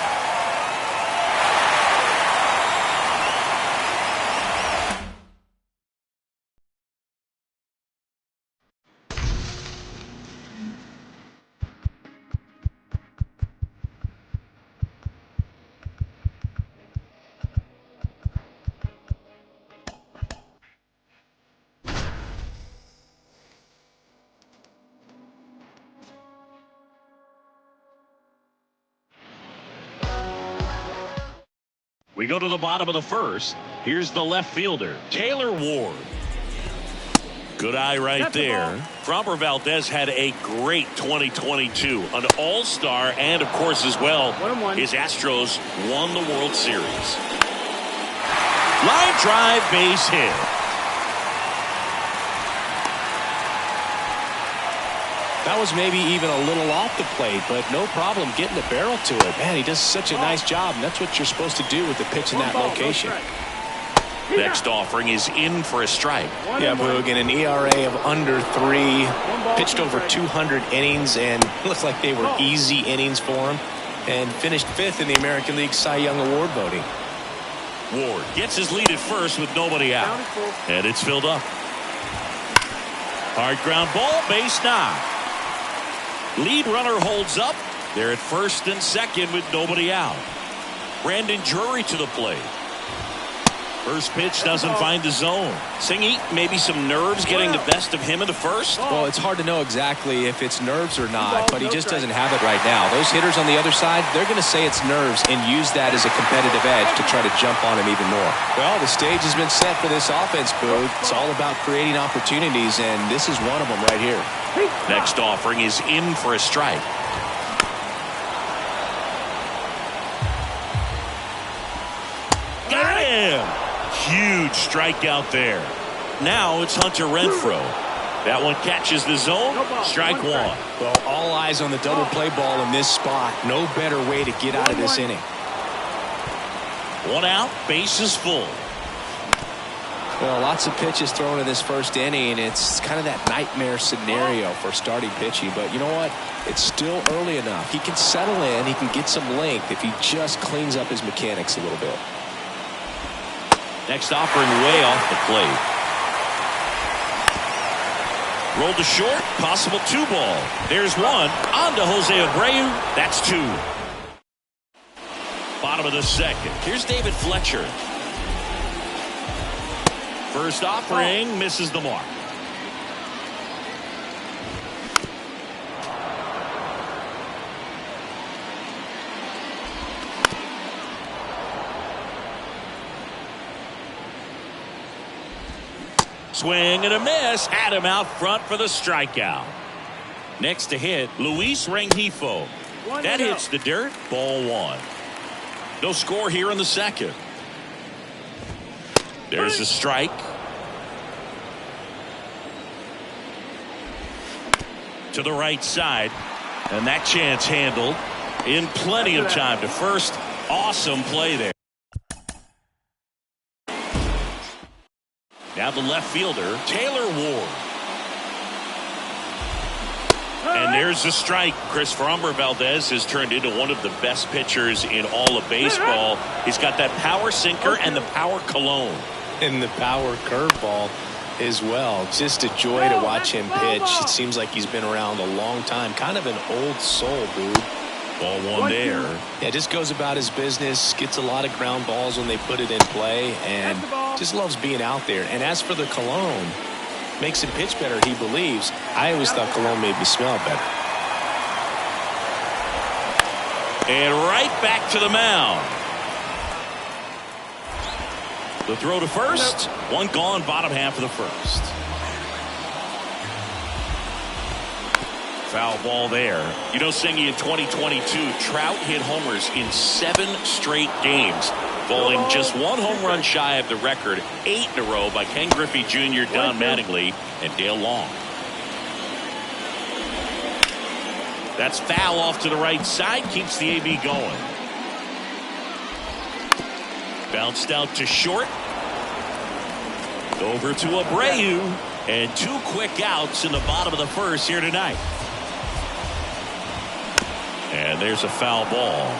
We go to the bottom of the first. Here's the left fielder, Taylor Ward. Good eye right there. Framber Valdez had a great 2022. An all-star, and of course as well, his Astros won the World Series. Line drive, base hit. That was maybe even a little off the plate, but no problem getting the barrel to it. Man, he does such a nice job, and that's what you're supposed to do with the pitch in that location. Next offering is in for a strike. Yeah, Boog, in an ERA of under 3, pitched over 200 innings, and looked like they were easy innings for him, and finished 5th in the American League Cy Young Award voting. Ward gets his lead at first with nobody out, and it's filled up. Hard ground ball, base knock. Lead runner holds up. They're at first and second with nobody out. Brandon Drury to the plate. First pitch doesn't find the zone. Singy, maybe some nerves getting the best of him in the first? Well, it's hard to know exactly if it's nerves or not, but he just doesn't have it right now. Those hitters on the other side, they're going to say it's nerves and use that as a competitive edge to try to jump on him even more. Well, the stage has been set for this offense, Booth. It's all about creating opportunities, and this is one of them right here. Next offering is in for a strike. Got him! Huge strikeout there. Now it's Hunter Renfroe. That one catches the zone. Strike one. Well, all eyes on the double play ball in this spot. No better way to get out of this inning. One out, base is full. Well, lots of pitches thrown in this first inning. It's kind of that nightmare scenario for starting pitching. But you know what? It's still early enough. He can settle in. He can get some length if he just cleans up his mechanics a little bit. Next offering way off the plate. Rolled to short. Possible 2-ball. There's one. On to Jose Abreu. That's 2. Bottom of the second. Here's David Fletcher. First offering misses the mark. Swing and a miss. Had him out front for the strikeout. Next to hit, Luis Rengifo. That hits the dirt. Ball 1. No score here in the second. There's a strike. To the right side. And that chance handled in plenty of time to first. Awesome play there. Now the left fielder, Taylor Ward. And there's the strike. Chris Framber Valdez has turned into one of the best pitchers in all of baseball. He's got that power sinker and the power cologne. And the power curveball as well. Just a joy to watch him pitch. It seems like he's been around a long time. Kind of an old soul, dude. Ball 1 there. Yeah, just goes about his business. Gets a lot of ground balls when they put it in play. And just loves being out there. And as for the cologne, makes him pitch better, he believes. I always thought cologne made me smell better. And right back to the mound. The throw to first. One gone, bottom half of the first. Foul ball there. You know, Singy, in 2022, Trout hit homers in 7 straight games, falling just 1 home run shy of the record 8 in a row by Ken Griffey Jr., Don Mattingly, and Dale Long. That's foul off to the right side. Keeps the AB going. Bounced out to short. Over to Abreu. And 2 quick outs in the bottom of the first here tonight. And there's a foul ball.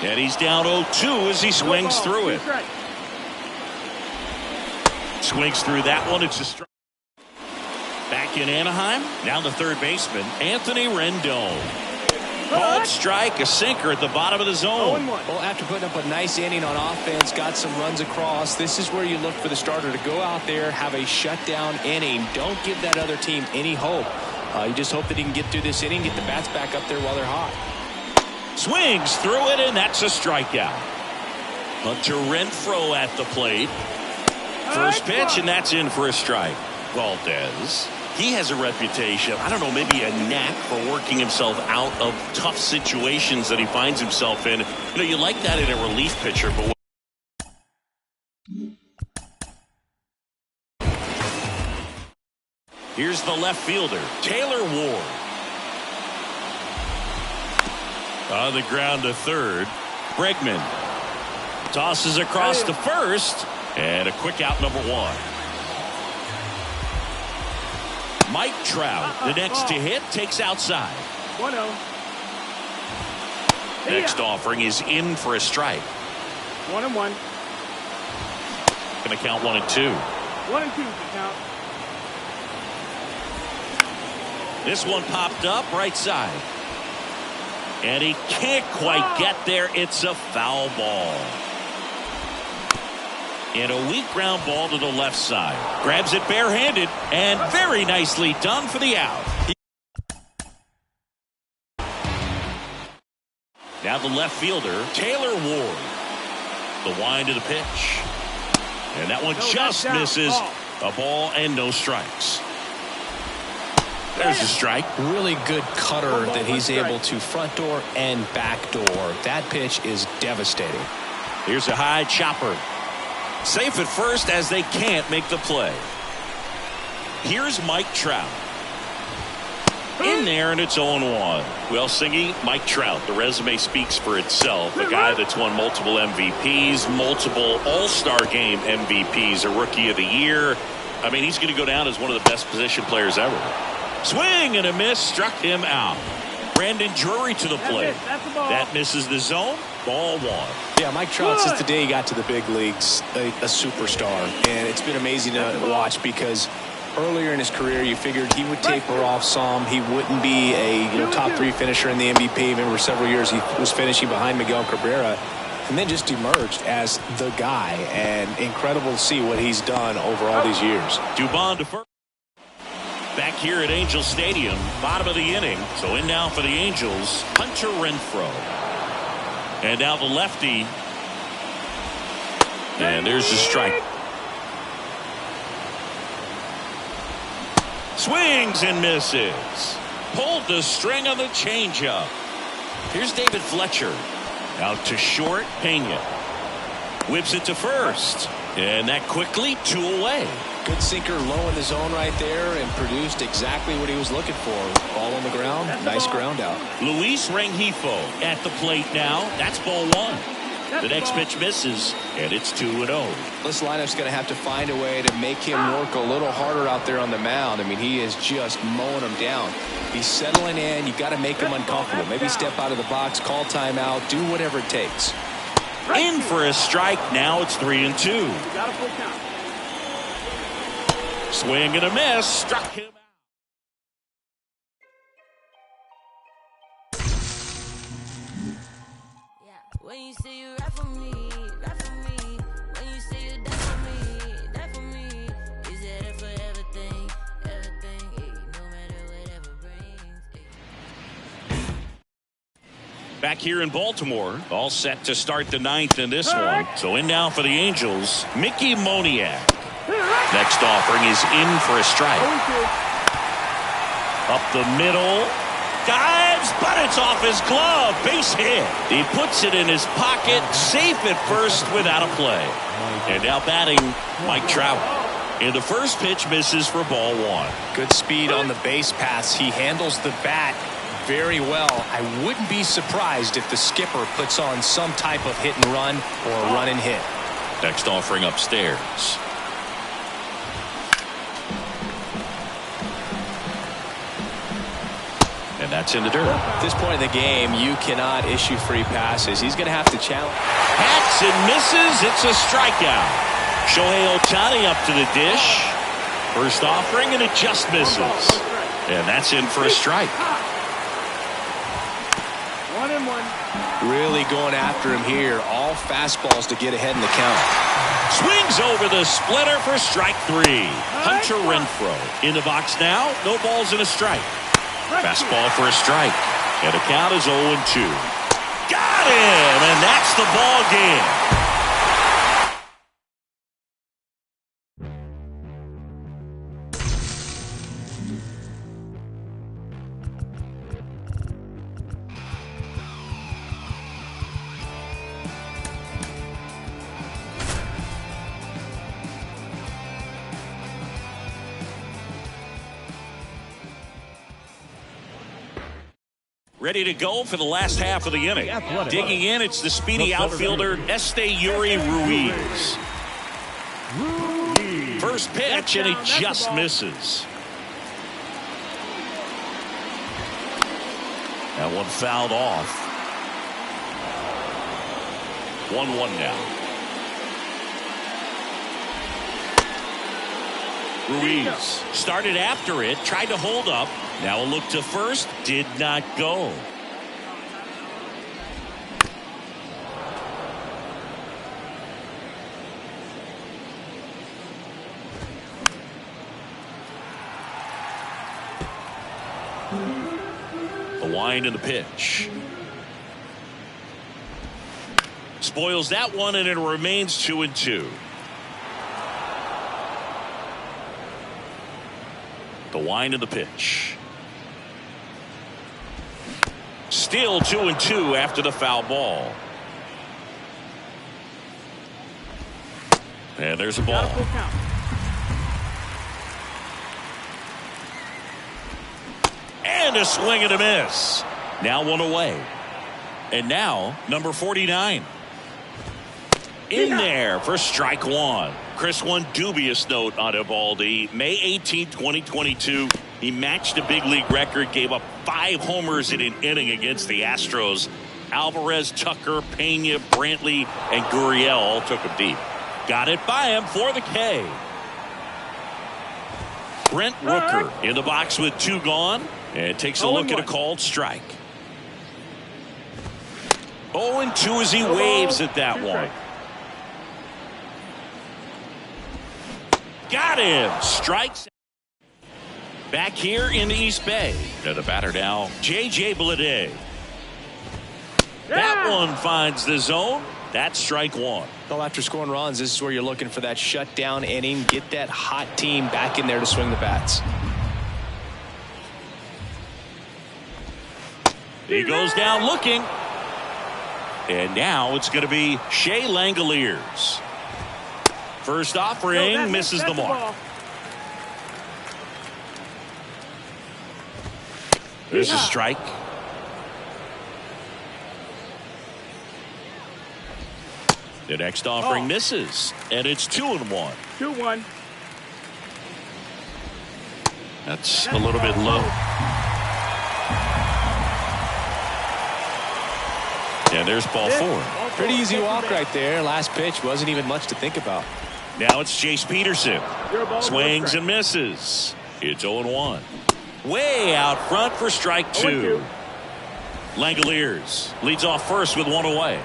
And he's down 0-2 as he swings through it. Swings through that one. It's a strike. Back in Anaheim. Now the third baseman, Anthony Rendon. Called strike, a sinker at the bottom of the zone. Well, after putting up a nice inning on offense, got some runs across, this is where you look for the starter to go out there, have a shutdown inning. Don't give that other team any hope. You just hope that he can get through this inning, get the bats back up there while they're hot. Swings through it, and that's a strikeout. Hunter Renfroe at the plate. First pitch, and that's in for a strike. Valdez. He has a reputation, I don't know, maybe a knack for working himself out of tough situations that he finds himself in. You know, you like that in a relief pitcher, but here's the left fielder, Taylor Ward. On the ground to third. Bregman tosses across to first, and a quick out, number 1. Mike Trout, the next to hit, takes outside. 1-0. Next offering is in for a strike. 1-1. Going to count 1 and 2. 1 and 2 to count. This one popped up right side. And he can't quite get there. It's a foul ball. And a weak ground ball to the left side. Grabs it barehanded, and very nicely done for the out. Now the left fielder, Taylor Ward. The wind of the pitch. And that one just misses. A ball and no strikes. There's a strike. Really good cutter that he's able to front door and back door. That pitch is devastating. Here's a high chopper. Safe at first as they can't make the play. Here's Mike Trout. in there, and it's 0-1. Well, Singy, Mike Trout, the resume speaks for itself. A guy that's won multiple MVPs, multiple All-Star Game MVPs, a Rookie of the Year. I mean, he's going to go down as one of the best position players ever. Swing and a miss, struck him out. Brandon Drury to the plate. That misses the zone. Ball 1. Yeah, Mike Trout, since the day he got to the big leagues, a superstar. And it's been amazing to watch because earlier in his career, you figured he would taper off some. He wouldn't be a top 3 finisher in the MVP. Even for several years, he was finishing behind Miguel Cabrera. And then just emerged as the guy. And incredible to see what he's done over all these years. Dubon to first. Back here at Angel Stadium, bottom of the inning. So in now for the Angels, Hunter Renfroe. And now the lefty. And there's the strike. Swings and misses. Pulled the string on the changeup. Here's David Fletcher. Out to short, Pena. Whips it to first. And that quickly 2 away. Good sinker low in the zone right there and produced exactly what he was looking for. Ball on the ground. Nice ground out. Luis Rengifo at the plate now. That's ball 1. The next pitch misses, and it's 2-0. This lineup's going to have to find a way to make him work a little harder out there on the mound. I mean, he is just mowing them down. He's settling in. You got to make him uncomfortable. Maybe step out of the box, call timeout, do whatever it takes. In for a strike. Now it's 3-2. Swing and a miss. Struck him out. When you say you rap for me, rap for me. When you say you die for me, die for me. Is that it for everything, everything, no matter whatever brings. Back here in Baltimore, all set to start the 9th in this one. So in now for the Angels, Mickey Moniak. Next offering is in for a strike. Up the middle. Dives, but it's off his glove. Base hit. He puts it in his pocket, safe at first without a play. And now batting, Mike Trout. And the first pitch misses for ball 1. Good speed on the base paths. He handles the bat very well. I wouldn't be surprised if the skipper puts on some type of hit and run or a run and hit. Next offering upstairs. And that's in the dirt. At this point in the game, you cannot issue free passes. He's going to have to challenge. Hats and misses. It's a strikeout. Shohei Ohtani up to the dish. First offering, and it just misses. And that's in for a strike. 1-1. Really going after him here. All fastballs to get ahead in the count. Swings over the splitter for strike 3. Hunter Renfroe in the box now. No balls and a strike. Fastball for a strike. And the count is 0-2. Got him! And that's the ball game. Ready to go for the last half of the inning. Digging in, it's the speedy outfielder, Esteury Ruiz. First pitch, and he just misses. That one fouled off. 1-1 now. Ruiz started after it, tried to hold up. Now a look to first, did not go. The wind and the pitch. Spoils that one, and it remains 2-2. The wind and the pitch. Still 2-2 after the foul ball. And there's a ball. And And a swing and a miss. Now one away. And now number 49. In there for strike one. Chris, one dubious note on Eovaldi. May 18, 2022, he matched a big league record, gave up 5 homers in an inning against the Astros. Alvarez, Tucker, Pena, Brantley, and Gurriel all took him deep. Got it by him for the K. Brent Rooker in the box with 2 gone, and takes a look at a called strike. 0-2 as he waves at that one. Got him. Strikes. Back here in the East Bay. And the batter now, J.J. Bleday. That one finds the zone. That's strike one. Well, after scoring runs, this is where you're looking for that shutdown inning. Get that hot team back in there to swing the bats. He goes down looking. And now it's going to be Shea Langoliers. First offering misses the mark. There's a strike. The next offering misses, and it's 2-1. 2-1. That's a little bit low. And there's ball 4. Pretty easy walk right there. Last pitch wasn't even much to think about. Now it's Chase Peterson. Swings and misses. It's 0-1. Way out front for strike 2. Langoliers leads off first with 1 away.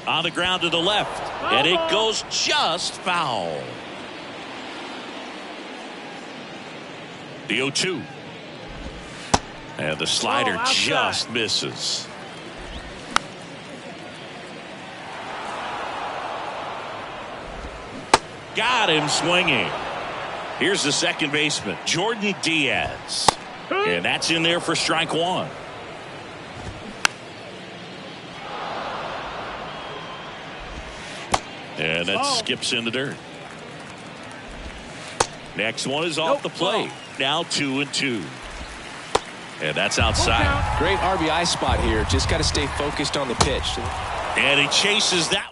On the ground to the left, and it goes just foul. The 0-2. And the slider just misses. Got him swinging. Here's the second baseman, Jordan Diaz. And that's in there for strike 1. And that skips in the dirt. Next one is off the plate. Now 2-2. And that's outside. Great RBI spot here. Just got to stay focused on the pitch. And he chases that